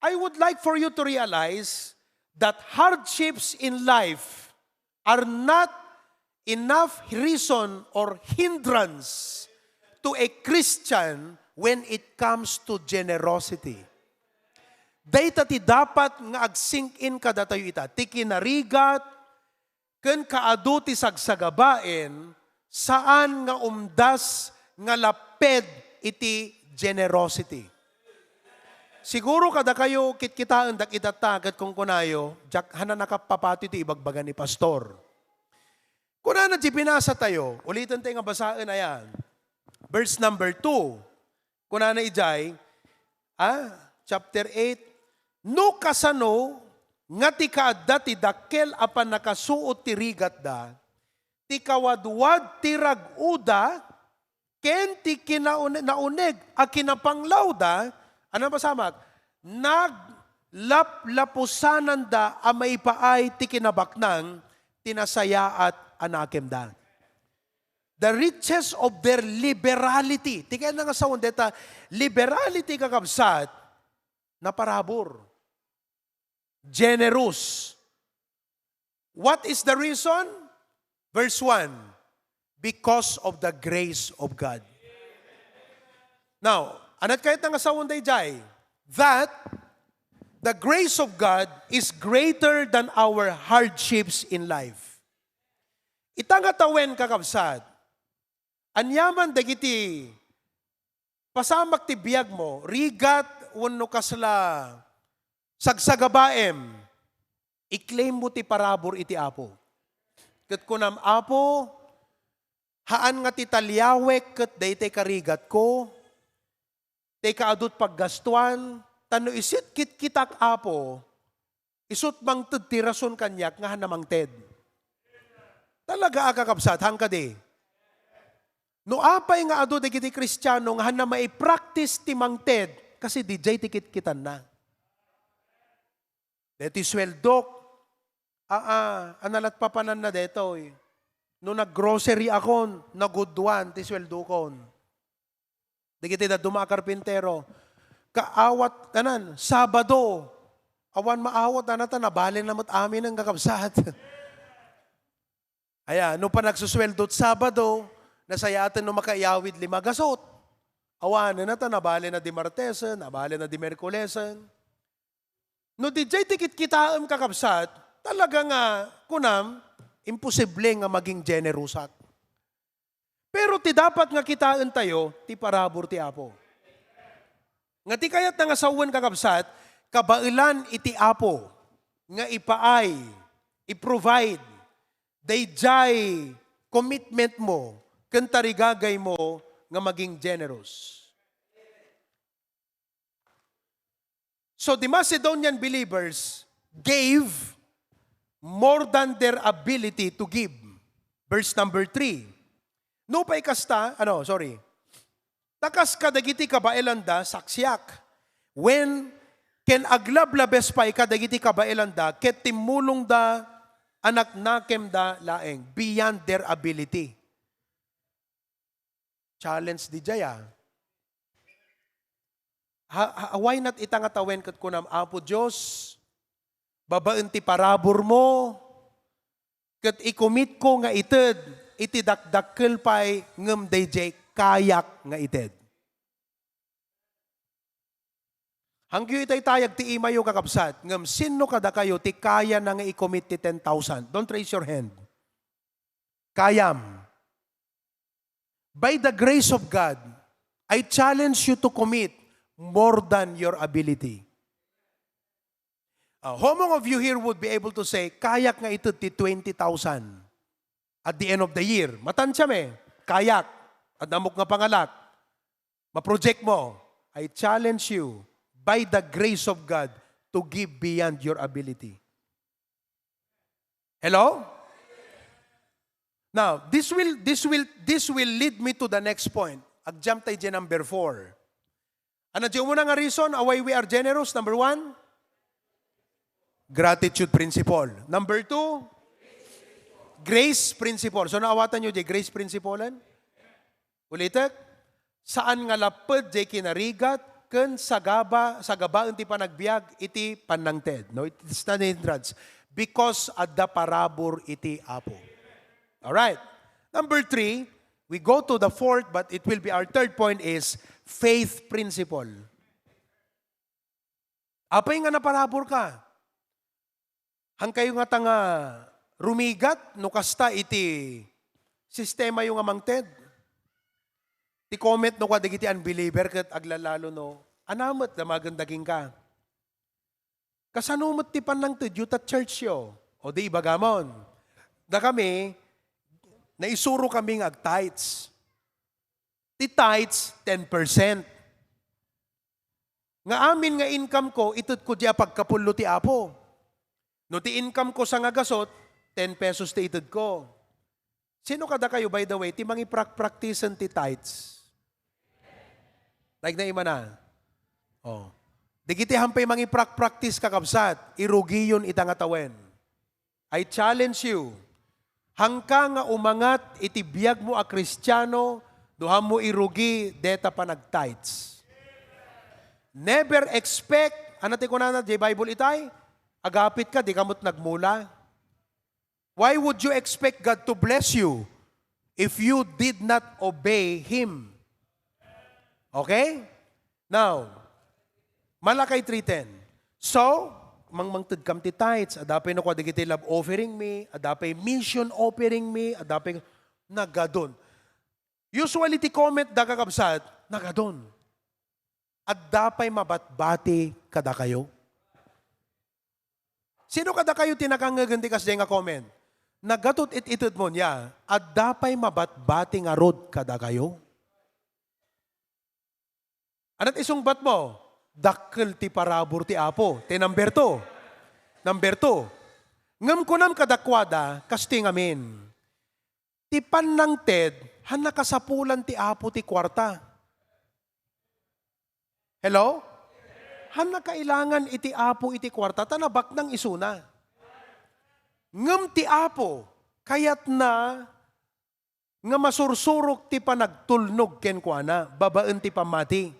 I would like for you to realize that hardships in life are not enough reason or hindrance to a Christian when it comes to generosity. Dayta ti dapat nga ag-sink in kada tayo ita. Ti kinarigat, ken kaadu ti sagsagabaen, saan nga umdas nga laped iti generosity. Siguro kada kayo kitkitaan dak itatagat kung kunayo, jak hana nakapapati ti ibagbagan ni pastor. Kuna na di pinasa tayo, ulitin tayo nga basaan ayan. Verse number 2. Kuna na ijay, chapter 8, no kasano nga ti kaadda ti dakkel apan nakasuot ti rigat da, ti kawadwad ti raguda, ken ti kinauneg a kinapanglaw da, ano ba samak? Naglaplapusanan da a maipaay ti kinabaknang tinasayaat anakem da. The riches of their liberality. Ti kaya nga sa deta, liberality kakabsat na parabor. Generous. What is the reason? Verse 1. Because of the grace of God. Now, anat kahit nga sa day jay, that the grace of God is greater than our hardships in life. Itangatawen kakabsat, anyaman dagiti pasamak ti biyag mo, rigat wenno kasla sagsagabaem, i-claim mo ti parabor iti Apo. Ket kunam Apo, haan nga ti talyawek ket daytay karigat ko, tay kaadut paggastuan, tano isit kitak Apo, isut mang ted ti rason kanyak nga hanamang ted. Talaga akakabsat, hangkadi. No apay nga adu dagiti Kristiyano nga hanna mai-practice ti mangted kasi DJ tikit kitan na. Deti sweldok, analat papanan na deto eh. No nag-grocery akon, nagudwan ti sweldo kon. Dagiti da dumakarpintero, kaawat tanan, Sabado, awan maawat na nabalin namot amin ang kakabsat. Aya, no pa nagsusweldot Sabado, nasayatan no makaiyawid 5 gasot. Awanan na nabali na di Martesen, nabali na di Merkulesen. No DJ tikit kitaam kakabsat, talaga nga kunam, imposible nga maging generousat. Pero ti dapat nga kitaan tayo, ti parabor ti Apo. Nga ti kayat na nga sawan kakabsat, kabailan iti Apo, nga ipaay, i-provide, dayjay commitment mo, kantarigagay mo nga maging generous. So the Macedonian believers gave more than their ability to give. Verse number 3. No pa ikasta, takas kadagiti kabaelanda saksyak. When ken aglablabes pa kadagiti kabaelanda, ket timulong da anak nakem da laeng, beyond their ability. Challenge di jaya. Why not itangatawen kat kunam Apo Diyos, babaan ti parabor mo, kat ikumit ko nga ited, iti dakdakkel pay ngem dayjay kayak nga ited. Hangyo itay tayag ti imayo kakabsat, ngem sino kada kayo ti kaya na nga ikumit ti 10,000? Don't raise your hand. Kayam. By the grace of God, I challenge you to commit more than your ability. How many of you here would be able to say, kayak nga ito ti 20,000 at the end of the year? Matansya me, kayak, at amok nga pangalak, ma-project mo. I challenge you, by the grace of God, to give beyond your ability. Hello? Now, this will lead me to the next point. Ag-jump tayo dyan number 4. Ano dyan muna nga reason why we are generous? Number 1, gratitude principle. Number 2, Grace principle. So naawatan nyo, grace principlean? Ulitek, saan nga lapad, kinarigat, ken sa gaba ti panagbiag, iti panangted. No, it's not in hindrance. Because adda parabor iti Apo. Alright. Number 3, we go to the fourth, but it will be our third point is faith principle. Apay nga naparabor ka? Hang kayo nga tanga rumigat, no kasta iti sistema yung amangted. Ti comment no kwa digiti unbeliever ket aglalalo no, anamet na magandaging ka. Kasanumot ti panangted yu ta church yo. O di bagamon. Da kami, naisuro kami ag tithes. Ti tithes, 10%. Nga amin nga income ko, itud ko diya pagkapullo ti Apo. No ti income ko sa nga gasot, 10 pesos ti itud ko. Sino kada kayo, by the way, ti mangi practicean ti tithes? Like na ima na. Oh. Digiti hampay mangi practice kakabsat, irugi yun itangatawen. I challenge you, hangka nga umangat itibiyag mo a Kristiyano, duha mo irugi, deta pa nag-tithes. Never expect, ano ti ko na Bible itay? Agapit ka, di kamot nagmula. Why would you expect God to bless you if you did not obey Him? Okay? Now, Malakay 3:10. So, mangmangtid kam ti tithes, adapay na kwa digiti love offering me, adapay mission offering me, adapay nagadon. Usually ti comment da kakabsat, nagadon. Adapay mabatbati kada kayo. Sino kada kayo tinakangaganti kas nga comment? Nagatot it-itod mo niya, adapay mabatbati nga rod kada kayo. Anat isungbat mo? Dakkel ti parabor ti Apo. Te number 2. Number 2. Ngam ko nam kadakwada, kasti ngamin. Ti panangted, han nakasapulan ti Apo ti kwarta. Hello? Han nakailangan iti Apo iti kwarta, tanabak ng isuna. Ngam ti Apo, kayat na nga masursurok ti panagtulnog ken kuana, babaan ti pamati.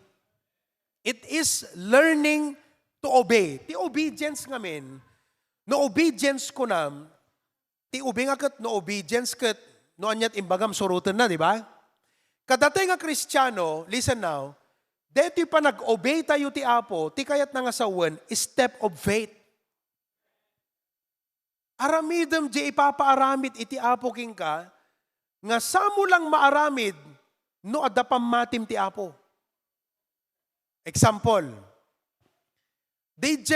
It is learning to obey. Ti obedience ngamin, no obedience ko nam, ti ubi nga kat no obedience kat, no anyat imbagam surutan na, di ba? Kadatay nga Kristiyano, listen now, dito pa nag-obey tayo ti Apo, ti kayat na nga sawan, step of faith. Aramidem di ipapaaramid iti Apo king ka, nga samo lang maaramid, no adapam matim ti Apo. Example, DJ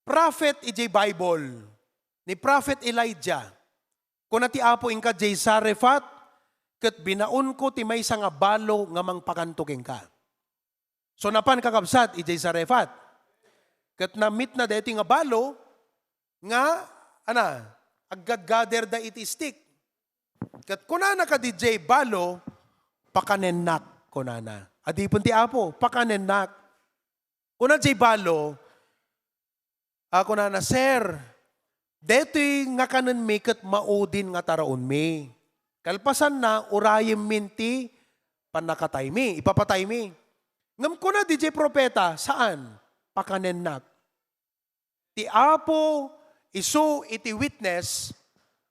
Prophet ijay Bible, ni Prophet Elijah, kuna ti Apo inka jay Sarefat, ket binaon ko ti may nga balo nga mangpakantuking ka. So napan kakabsat ijay Sarefat, ket na-meet na deti nga balo, nga, agad-gather da iti stick. Ket kunana ka DJ balo, pakanenak kunana. Adipon ti Apo, pakanenak. Kuna jay balo, ako na sir, deto'y nga kanan mi ket maudin nga taraon mi. Kalpasan na, urayim minti, panakatay mi, ipapatay mi. Ngam ko na, DJ Propeta, saan? Pakanenak. Ti Apo, isu iti witness,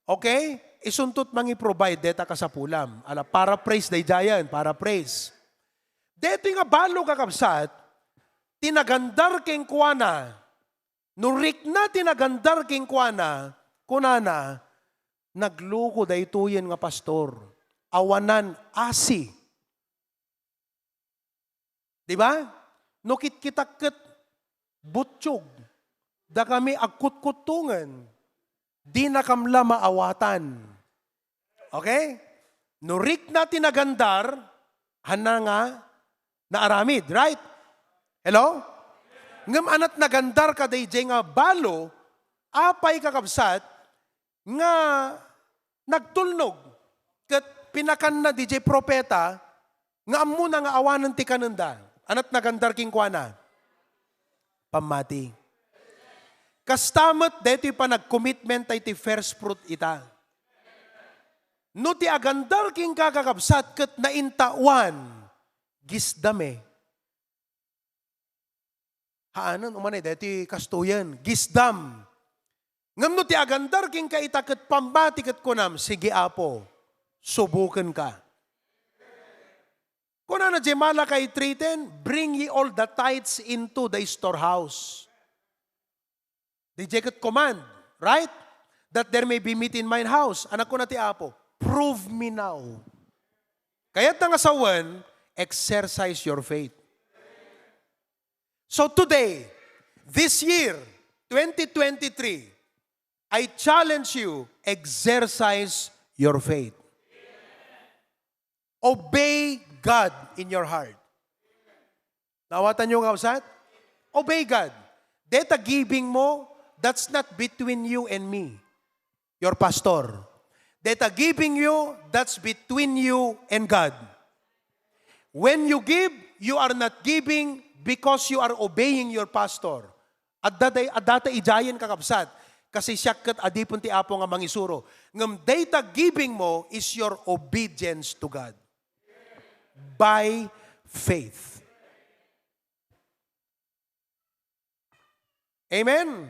okay? Isuntot mangi provide deta kasapulam. Ala, para praise day jayan, para praise. Dito nga balo kakabsat, tinagandar king kuana, nurik na tinagandar king kuana, kunana, nagluko da ituyen nga pastor, awanan asi. Diba? Nukit kitaket butsyog, da kami agkut-kutungan, di na kamla maawatan. Okay? Nurik na tinagandar, hana nga, naaramid, right? Hello? Ngam anat nagandar ka DJ nga balo, apay kakabsat, nga nagtulnog, kat pinakan na DJ Propeta, nga amuna nga awanan ti kananda. Anat nagandar king kuana? Pamati. Kastamat, dito pa nag-commitment ay ti first fruit ita. No ti agandar king kakakabsat ket naintawan, gisdame. Haanan umanay, dati kastuyan, gisdam. Ngam no ti agandar king kaita ket pambati ket kunam, sige apo, subukan ka. Kuna na di Malakay 3:10, bring ye all the tithes into the storehouse. Di ket command, right? That there may be meat in mine house. Anak ko na ti apo, prove me now. Kaya't nga sawan, exercise your faith. So today, this year, 2023, I challenge you, exercise your faith. Obey God in your heart. Nawatan nyo nga usat? Obey God. Data giving mo, that's not between you and me, your pastor. Data giving you, that's between you and God. When you give, you are not giving because you are obeying your pastor. At data ijayan kakabsat. Kasi siya kat adipon ti apo nga mangisuro. Ngam data giving mo is your obedience to God. By faith. Amen?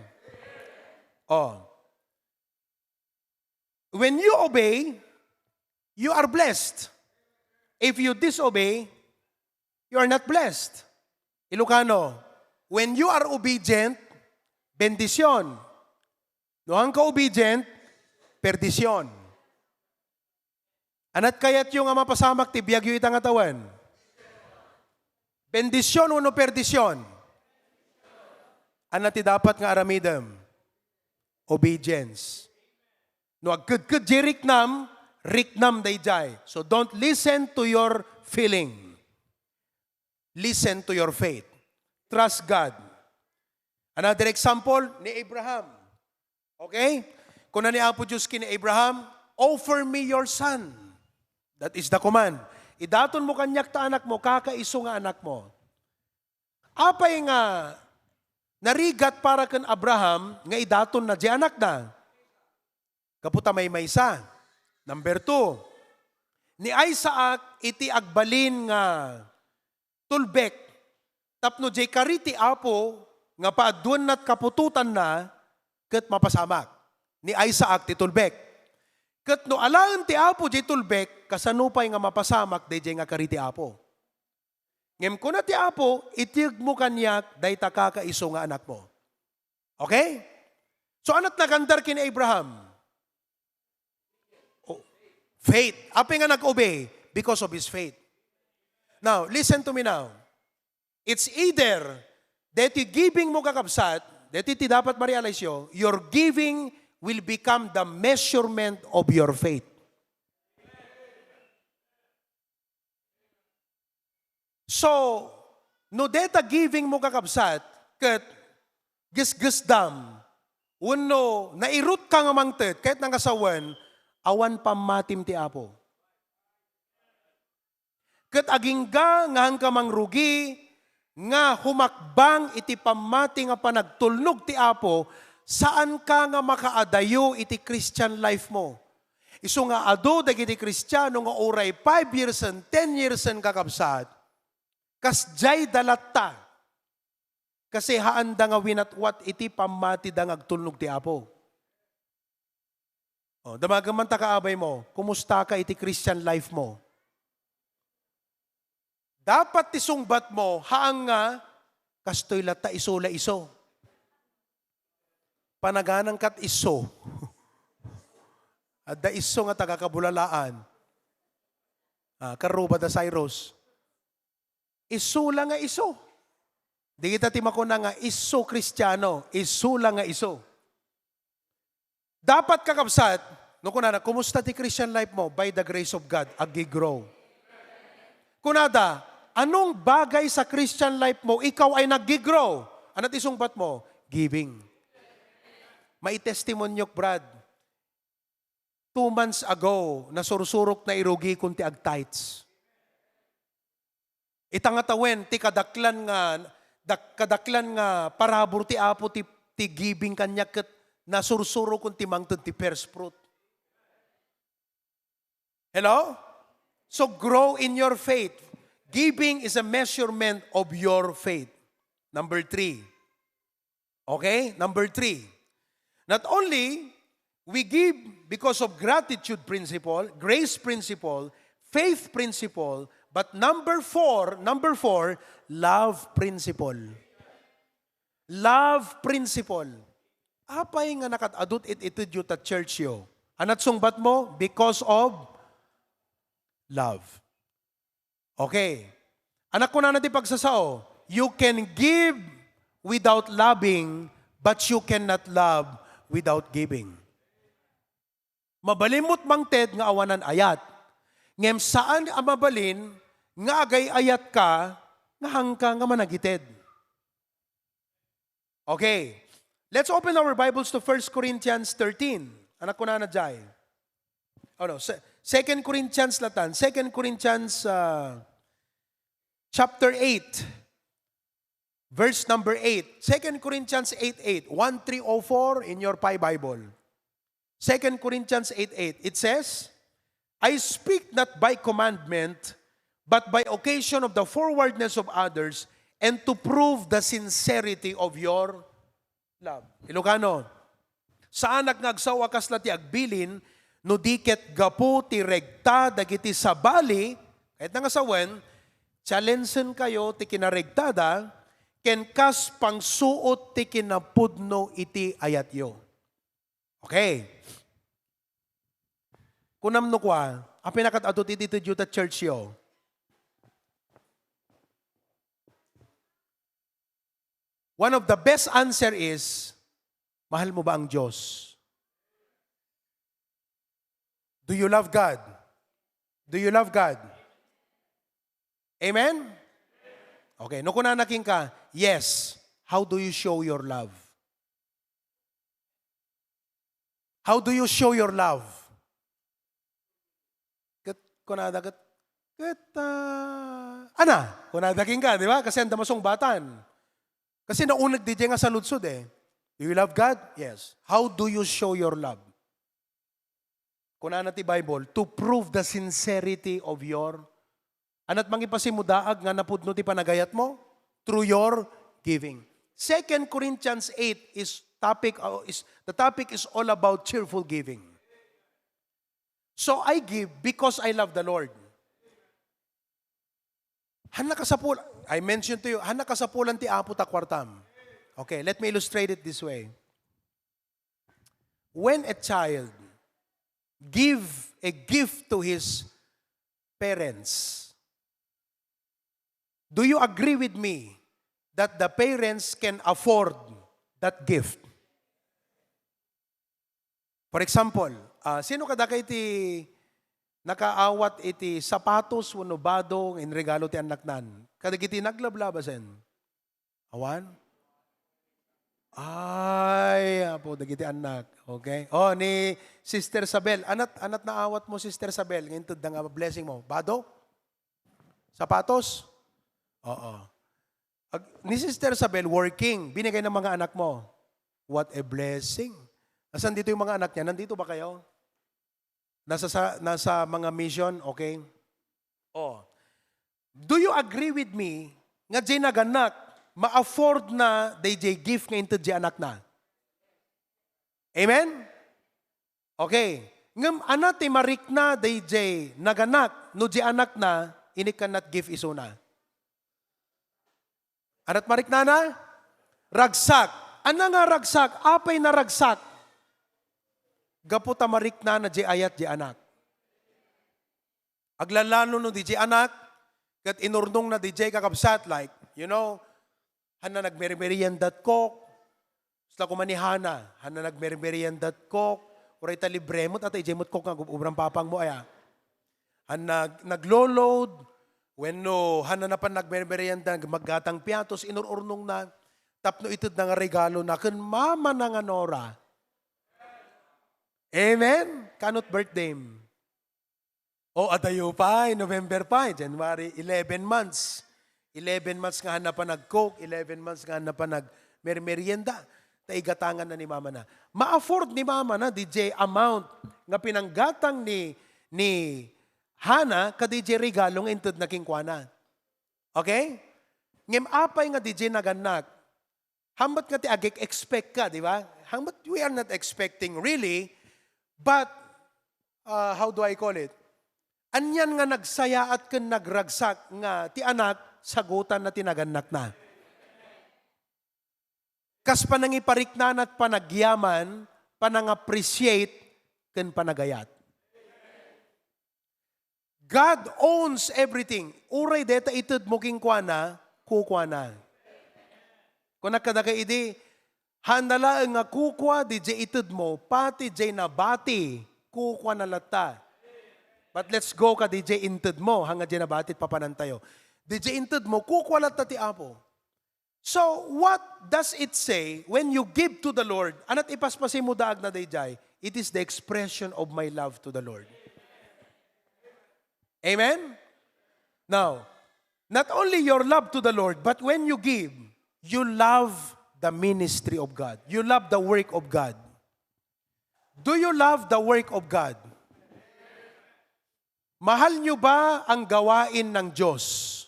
Oh. When you obey, you are blessed. If you disobey, you are not blessed. Ilocano, when you are obedient, bendisyon. No ang ka-obedient, perdisyon. Anat kayat yung nga mapasamak ti biyag yu itang atawan? Bendisyon o no perdisyon? Anat ti dapat nga aramidam? Obedience. No agkudkud di riknam dayjay. So don't listen to your feeling. Listen to your faith. Trust God. Another example, ni Abraham. Okay? Kung ni Apo Diyos kini Abraham, offer me your son. That is the command. Idaton mo kanyak ta anak mo, kakaiso nga anak mo. Apay nga, narigat para kan Abraham, nga idaton na di anak na. Kaputa may maysa. Number 2, ni Isaac iti agbalin nga tulbek, tapno jay kariti apo, nga paadun nat kapututan na, ket mapasamak. Ni Isaac ti tulbek. Ket no alaan ti apo jay tulbek, kasanupay nga mapasamak, day jay nga kariti apo. Ngem ko na ti apo, itig mo kanyak, day takakaiso nga anak mo. Okay? So anat nagandar kin Abraham? Oh, faith. Apay nga nag-obey? Because of his faith. Now, listen to me now. It's either that you giving mo kakabsat, that iti dapat ma-realize yo, your giving will become the measurement of your faith. So, no deta giving mo kakabsat, kat gisgisdam, uno, nairut ka nga mangtet, kahit nang kasawan, awan pamatim ti apo. Ket agingga nga hang kamang rugi, nga humakbang iti pamati nga panagtulnog ti apo, saan ka nga makaadayo iti Christian life mo? Iso nga ado dagiti Kristiyano nga oray 5 years and 10 years and kakabsat, kas jay dalatta, kasi haanda nga winatwat iti pamati da agtulnog ti apo. O, damagaman ta kaabay mo, kumusta ka iti Christian life mo? Dapat tisungbat mo, haang nga, kastoy lata iso la iso. Panaganang kat iso. At da iso nga tagakabulalaan. Karuba da Cyrus. Iso lang nga iso. Di kita timako na nga iso Kristiyano. Iso lang nga iso. Dapat kakabsat, no kunana, kumusta ti Christian life mo? By the grace of God, agi-grow. Kunada, anong bagay sa Christian life mo, ikaw ay nag-grow? Ano tisungbat mo? Giving. May testimonyok, Brad. 2 months ago, nasursurok na irugi kung ti ag-tights. Itangatawen, ti kadaklan nga parabor ti apo ti giving kanya ket nasursuro kung ti mangtod ti first fruit. Hello? So grow in your faith. Giving is a measurement of your faith. Number 3. Okay? Number 3. Not only we give because of gratitude principle, grace principle, faith principle, but number 4, love principle. Love principle. Apay nga nakatadot ito ta church yo. Anat sungbat mo? Because of love. Okay. Anak ko na natin pagsasao, you can give without loving, but you cannot love without giving. Mabalimot mang ted nga awanan ayat. Ngem saan ang mabalin, nga agay ayat ka, nga hangka nga managited. Okay. Let's open our Bibles to 1 Corinthians 13. Anak ko na jay. Oh no, 2 Corinthians latan. 2 Corinthians chapter 8. Verse number 8. 2 Corinthians 8:8. 1304 in your Bible. 2 Corinthians 8:8. It says, I speak not by commandment, but by occasion of the forwardness of others, and to prove the sincerity of your love. Ilocano, saan nagsawa kasla ti agbilin, no diket gapu ti regta dagiti sabali, kahit nangasawen, challengen kayo ti kinaregtada, ken kas pangsuot ti kinapudno iti ayatyo. Okay. Kunam no kwa, apinakat ato ti dito juta church yo. One of the best answer is, mahal mo ba ang Diyos? Do you love God? Do you love God? Amen? Okay, no kunanaking ka, yes. How do you show your love? How do you show your love? Kunadagat, kunadaking ka, di ba? Kasi ang damasong batan. Kasi naunag di nga sa lutsod eh. Do you love God? Yes. How do you show your love? Kunana ti Bible, to prove the sincerity of your, anat mangipasimudaag nga napudno ti panagayat mo? Through your giving. 2 Corinthians 8 the topic is all about cheerful giving. So I give because I love the Lord. I mentioned to you, hanakasapulan ti apo ta kwartam. Okay, let me illustrate it this way. When a child give a gift to his parents, do you agree with me that the parents can afford that gift? For example, sino kada kay iti nakaawat iti sapatos wenno badong in regalo ti anak nan? Kadagiti naglablabasen. Awan? Ay, apo dagiti anak. Okay? Oh, ni Sister Sabel. Anat naawat mo Sister Sabel. Ngayon to nga blessing mo. Bado? Sapatos? Oo. Ni Sister Sabel working, binigay ng mga anak mo. What a blessing. Nasaan dito yung mga anak niya? Nandito ba kayo? Nasa mga mission, okay? Oh. Do you agree with me nga di naganak, ma-afford na DJ gift nga into di anak na? Amen? Okay. Ngam anak ti marik na DJ naganak, no di anak na, ini cannot give isuna. Anat marik na? Ragsak. Ana nga ragsak? Apay na ragsak? Gaputa marik na di ayat di anak. Aglalano no di anak, kat inurnong na di kakabsat, like, you know, hana nagmerimeriendat kok, sila kumanihana, hana nagmerimeriendat kok, uray ta libremot, at ijemot kok nga ubrang papang mo, aya. Hana naglo-load, when no, hana na pa nagmerimeriendat, maggatang piatos, inurnong na, tapno itod na nga regalo na, kun mama na nga nora. Amen? Kanot birthday. O, adayo pa, November pa, January, 11 months. 11 months nga na pa nag-coke, 11 months nga na pa nag-merienda. Taigatangan na ni mama na. Ma-afford ni mama na, DJ, amount nga pinanggatang ni hana ka DJ regalong intud na kingkwana. Okay? Ngem apay nga DJ naganak. Hambat nga ti agik expect ka, di ba? Hambat we are not expecting really, but how do I call it? Anyan nga nagsaya at ken nagragsak nga ti anak sagutan na tinaganak na. Kas panangipariknan at panagyaman, panang-appreciate ken panagayat. God owns everything. Uray deta itud mo kingkwana, kukwana. Kung nakadaka idi, handala nga kukwa, di jay itud mo, pati jay nabati, kukwa na lata. But let's go ka DJ inted mo, hanga dyan nabatit papanan tayo. DJ inted mo, kukwalat na ti Apo. So, what does it say when you give to the Lord? Anat ipaspasin mo daag na DJ, it is the expression of my love to the Lord. Amen? Now, not only your love to the Lord, but when you give, you love the ministry of God. You love the work of God. Do you love the work of God? Mahal nyo ba ang gawain ng Diyos?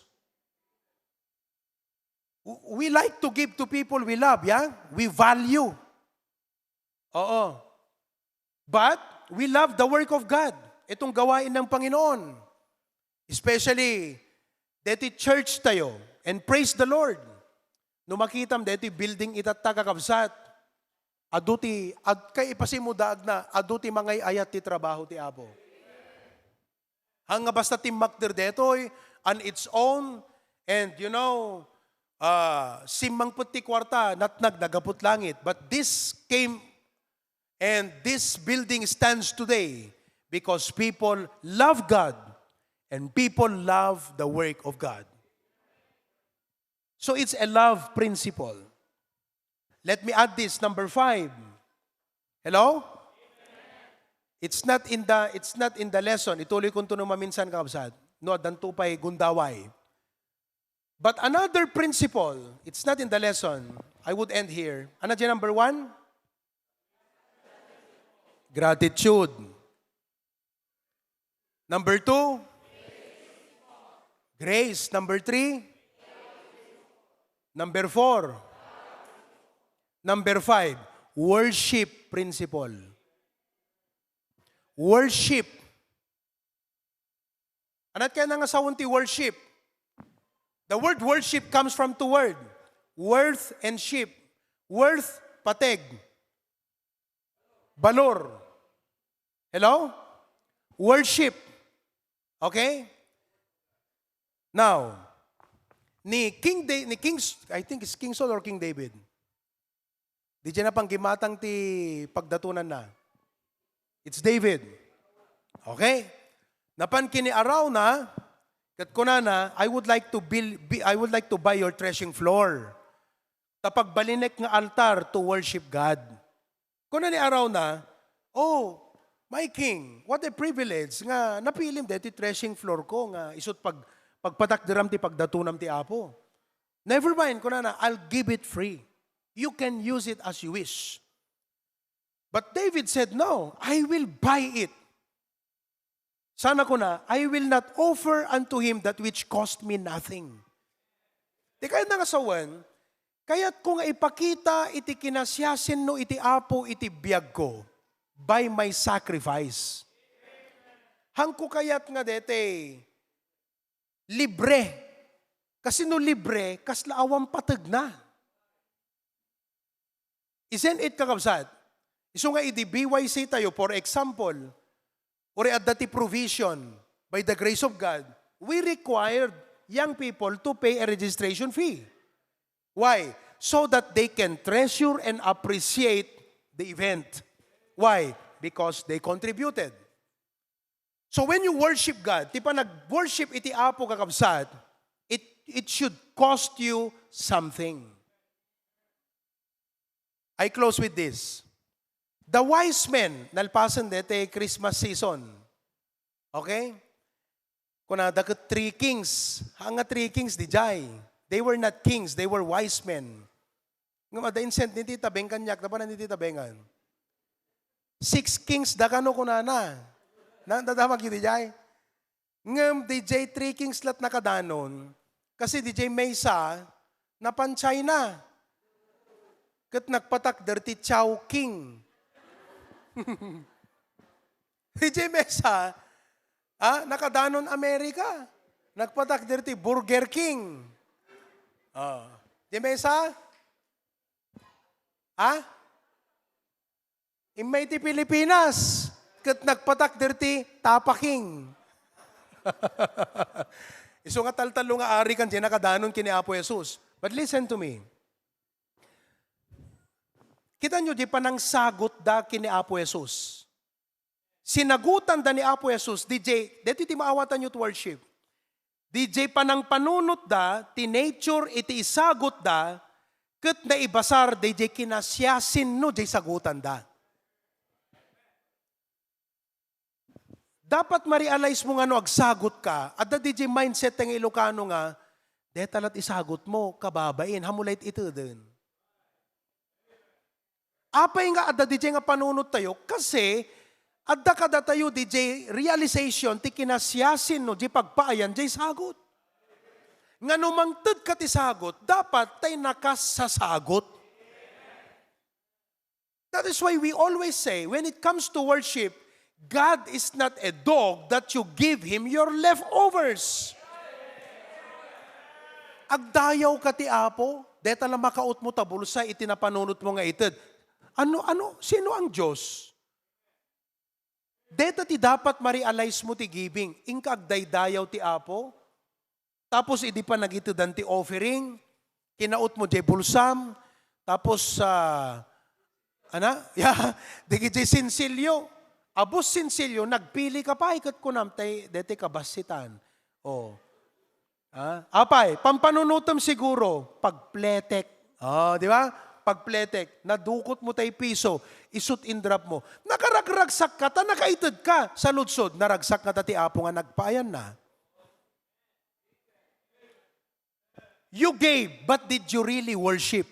We like to give to people we love, yeah? We value. Oo. But, we love the work of God. Itong gawain ng Panginoon. Especially, deti church tayo. And praise the Lord. No makitam, deti building itatagakabsat. Aduti, kay ipasimudaag na, aduti mangay ayat ti trabaho ti Apo. Hanga basta timakder detoy on its own, and you know, simang puti kwarta, natnag nagaput langit. But this came, and this building stands today because people love God, and people love the work of God. So it's a love principle. Let me add this, number 5. Hello? It's not in the lesson. Ituloy ko ito maminsan kakabsat. No, dantupay gundaway. But another principle, it's not in the lesson. I would end here. Ano dyan number 1? Gratitude. Number 2? Grace. Number 3? Number 4? Number 5? Worship principle. Worship. Anat kaya nga sa unti worship? The word worship comes from 2 words. Worth and ship. Worth, pateg. Balor. Hello? Worship. Okay? Now, I think it's King Saul or King David. Di dyan na pang gimatang ti pagdatunan na. It's David. Okay? Napan kini araw na, kat kunana, I would like to buy your threshing floor. Tapag balinek nga altar to worship God. Kuna ni araw na, oh, my king, what a privilege nga napilim deti threshing floor ko nga isut pagpatakdiram ti pagdatunam ti Apo. Never mind, kunana, I'll give it free. You can use it as you wish. But David said, no, I will buy it. Sana ko na, I will not offer unto him that which cost me nothing. Di kaya nangasawan, kaya't kung ipakita iti kinasyasin no iti Apo iti biyag ko, by my sacrifice. Hangko kayat nga dete, libre. Kasi no libre, kasla awang patag na. Isn't it kakabsat? Iso nga iti BYC tayo, for example, or at dati provision, by the grace of God, we required young people to pay a registration fee. Why? So that they can treasure and appreciate the event. Why? Because they contributed. So when you worship God, di pa nag-worship iti Apo kakabsat, it should cost you something. I close with this. The wise men, nalpasan dete Christmas season. Okay? Kuna dagat 3 kings, hanga 3 kings di jay. They were not kings, they were wise men. Nga mada-insent ni tita bengkan yak, tapanan ni tita bengan. 6 kings dakano kunana. Nang dadamag yun di jay. Ngam DJ tricking slat nakadanon, kasi DJ Mesa, napansay na. Kat nagpatak dirty Chow King. DJ Mesa, nakadanon Amerika. Nagpatak dirty Burger King. DJ Mesa? Imayti Pilipinas. Kat nagpatak dirty Tapa King. Iso nga taltalo nga ari kan siya nakadanon kini Apo Jesus. But listen to me. Kita nyo di pa nang sagot da kini Apo Jesus. Sinagutan da ni Apo Jesus, DJ, dito iti maawatan nyo to worship. DJ pa nang panunot da, tinature iti isagot da, kat na ibasar, DJ kinasyasin no, DJ sagutan da. Dapat ma-realize mo nga no, agsagot ka, at da DJ mindset ng Ilocano nga, detalat isagot mo, kababain, hamulait ito din. Apay nga, at da DJ nga panunot tayo, kasi, at da kada tayo, DJ, realization, ti kinasyasin no, di pagpaayan, di sagot. Nga numang tad ka ti sagot, dapat tay nakasasagot. That is why we always say, when it comes to worship, God is not a dog that you give Him your leftovers. Agdayaw ka ti Apo, deta lang makaut mo tabulsa, itinapanunot mo nga itid. Sino ang Diyos? Deta ti dapat ma-realize mo ti giving. Inka agdaydayaw ti Apo, tapos hindi pa nagitudan ti offering, kinaut mo di bulsam, tapos, di sinsilyo. Abos sinsilyo, nagpili ka pa, ikat ko namtay, dete kabasitan. Apay, pampanunutom siguro, pagpletek. Di ba? Pagpletek, nadukot mo tay piso, isut in drop mo. Nakaragragsak ka, nakaitid ka sa lutsod, naragsak nga tati Apo nga nagpayan na. You gave, but did you really worship?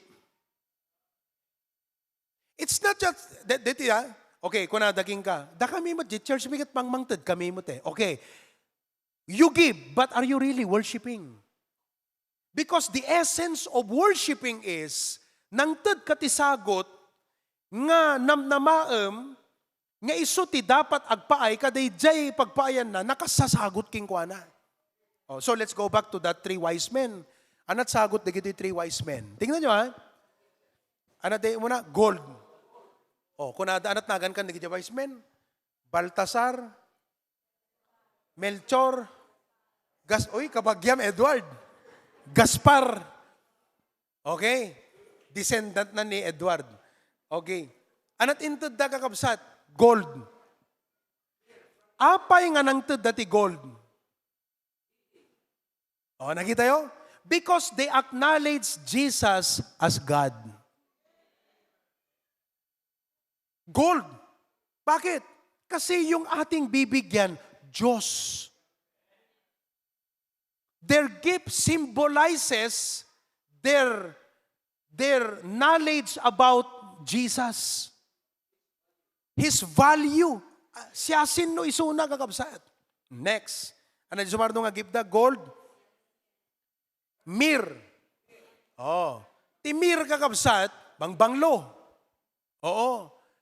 It's not just, okay, kung nadaging ka, da kami mo, church migat pangmangtad, kami mo te. Okay, you give, but are you really worshiping? Because the essence of worshiping is, nang tad katisagot, nga namnamaem, nga iso ti dapat agpaay, kaday jay pagpaayan na, nakasasagot king kwa na. So let's go back to that 3 wise men. Anat sagot na gito 3 wise men. Tingnan nyo Anat day muna, gold. Kung anat nagan kan naging wise men, Baltasar, Melchor, Kabagyam Edward, Gaspar. Okay? Descendant na ni Edward. Okay. Anat intud da kakabsat? Gold. Apay nga nang tud dati gold? Nakita yo? Because they acknowledge Jesus as God. Gold. Bakit? Kasi yung ating bibigyan, Diyos. Their gift symbolizes their knowledge about Jesus. His value. Siya sino isuna kakabsat. Next. Ano di sumarno nga gift da? Gold. Mir. Ti mir kakabsat, bangbanglo.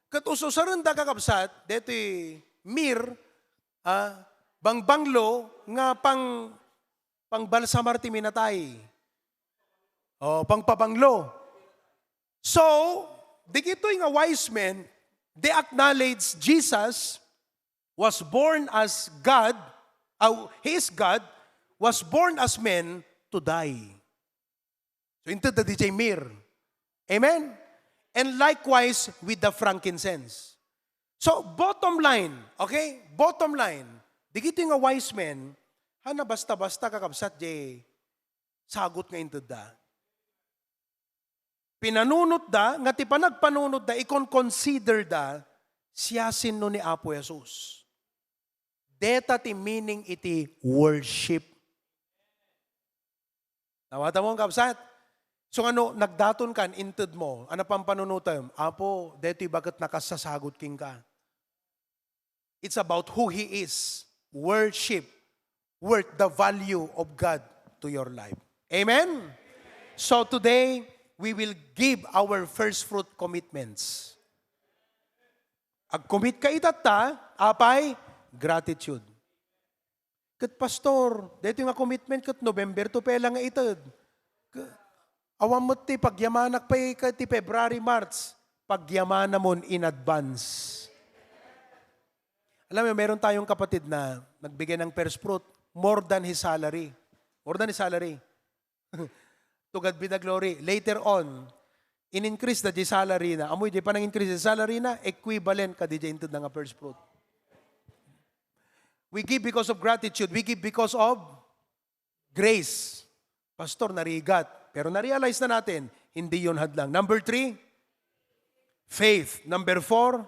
Kat ususaran da kakabsat, deti mir, bangbanglo, nga pangbalsamar ti minatay. Pangpabanglo. So, di kito'y nga wise men, they acknowledge Jesus was born as God, He is God, was born as man to die. So, into the DJ Mir. Amen? And likewise with the frankincense. So, bottom line, okay? Bottom line, di kito'y nga wise men, basta-basta kakabsat di sagot nga into da. Pinanunot da, nga ti panagpanunot da, ikon-consider da, siyasin no ni Apo Jesus. Deta ti meaning iti worship. Nawata mo ang kapsat? So nagdaton kan, inted mo, ano pang panunutan? Apo, deti bakit nakasasagot king ka? It's about who He is. Worship. worth the value of God to your life. Amen? So today, we will give our first fruit commitments. Ag-commit ka itata, apay, gratitude. Kat pastor, dito nga commitment kat November to pela nga itad. Awam mo ti pagyamanak pa kat ti February, March. Pagyamana mo in advance. Alam mo, meron tayong kapatid na nagbigay ng first fruit more than his salary. More than his salary. To God be the glory. Later on, in-increase na di salary na. Amoy, di pa nang increase di salary na, equivalent ka di into na nga first fruit. We give because of gratitude. We give because of grace. Pastor, narigat. Pero na-realize na natin, hindi yun hadlang. Number 3, faith. Number 4,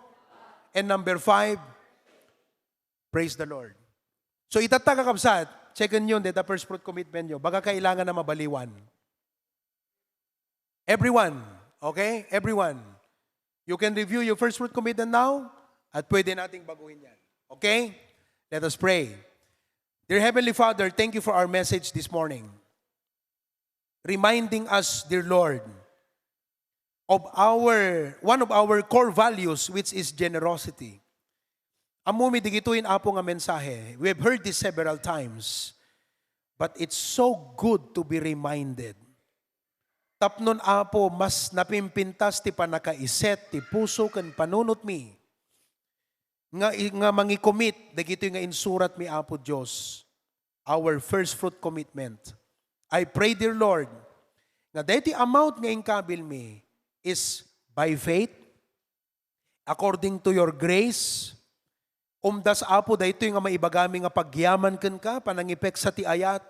and number 5, praise the Lord. So itataka kabsat, second yun, data first fruit commitment nyo, baga kailangan na mabaliwan. Everyone, okay? Everyone. You can review your first fruit commitment now at pwede nating baguhin yan. Okay? Let us pray. Dear Heavenly Father, thank you for our message this morning. Reminding us, dear Lord, of one of our core values, which is generosity. Amumi digituin apo nga mensahe. We have heard this several times, but it's so good to be reminded. Tapnon apo, mas napimpintas ti panakaiset, ti puso ken panunot mi. Nga mangi-commit, dagito nga insurat mi apo Diyos, our first fruit commitment. I pray, dear Lord, nga deti amount nga inkabil mi is by faith, according to your grace, umdas apo dayto nga maibagami nga pagyaman ken ka, panangipek sa ti ayat,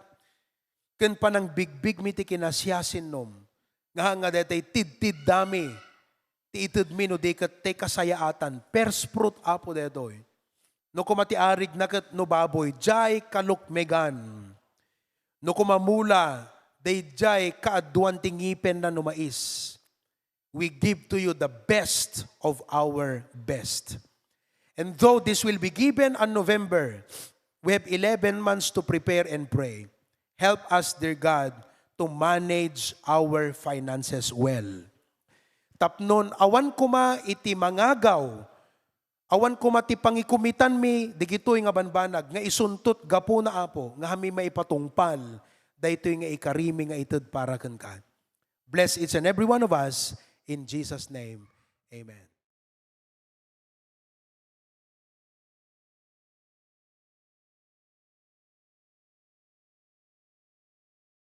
ken panang bigbig mi ti kinasyasin nom. Nga daytay tid dami, ti ited mi no dekat te kasayaatan, first fruit apo daytoy. No kumatiarig na ket no baboy, jay kalukmegan. No kumamula, day jay kaaduan tingipen na numais. We give to you the best of our best. And though this will be given on November, we have 11 months to prepare and pray. Help us, dear God, to manage our finances well. Tapnon, awan kuma iti mangagaw, awan kuma ti pangikumitan mi, digitoy nga banbanag, nga isuntot gapo na apo, nga hami maipatungpal, daytoy nga ikarimi nga ited para ken ka. Bless each and every one of us, in Jesus' name, amen.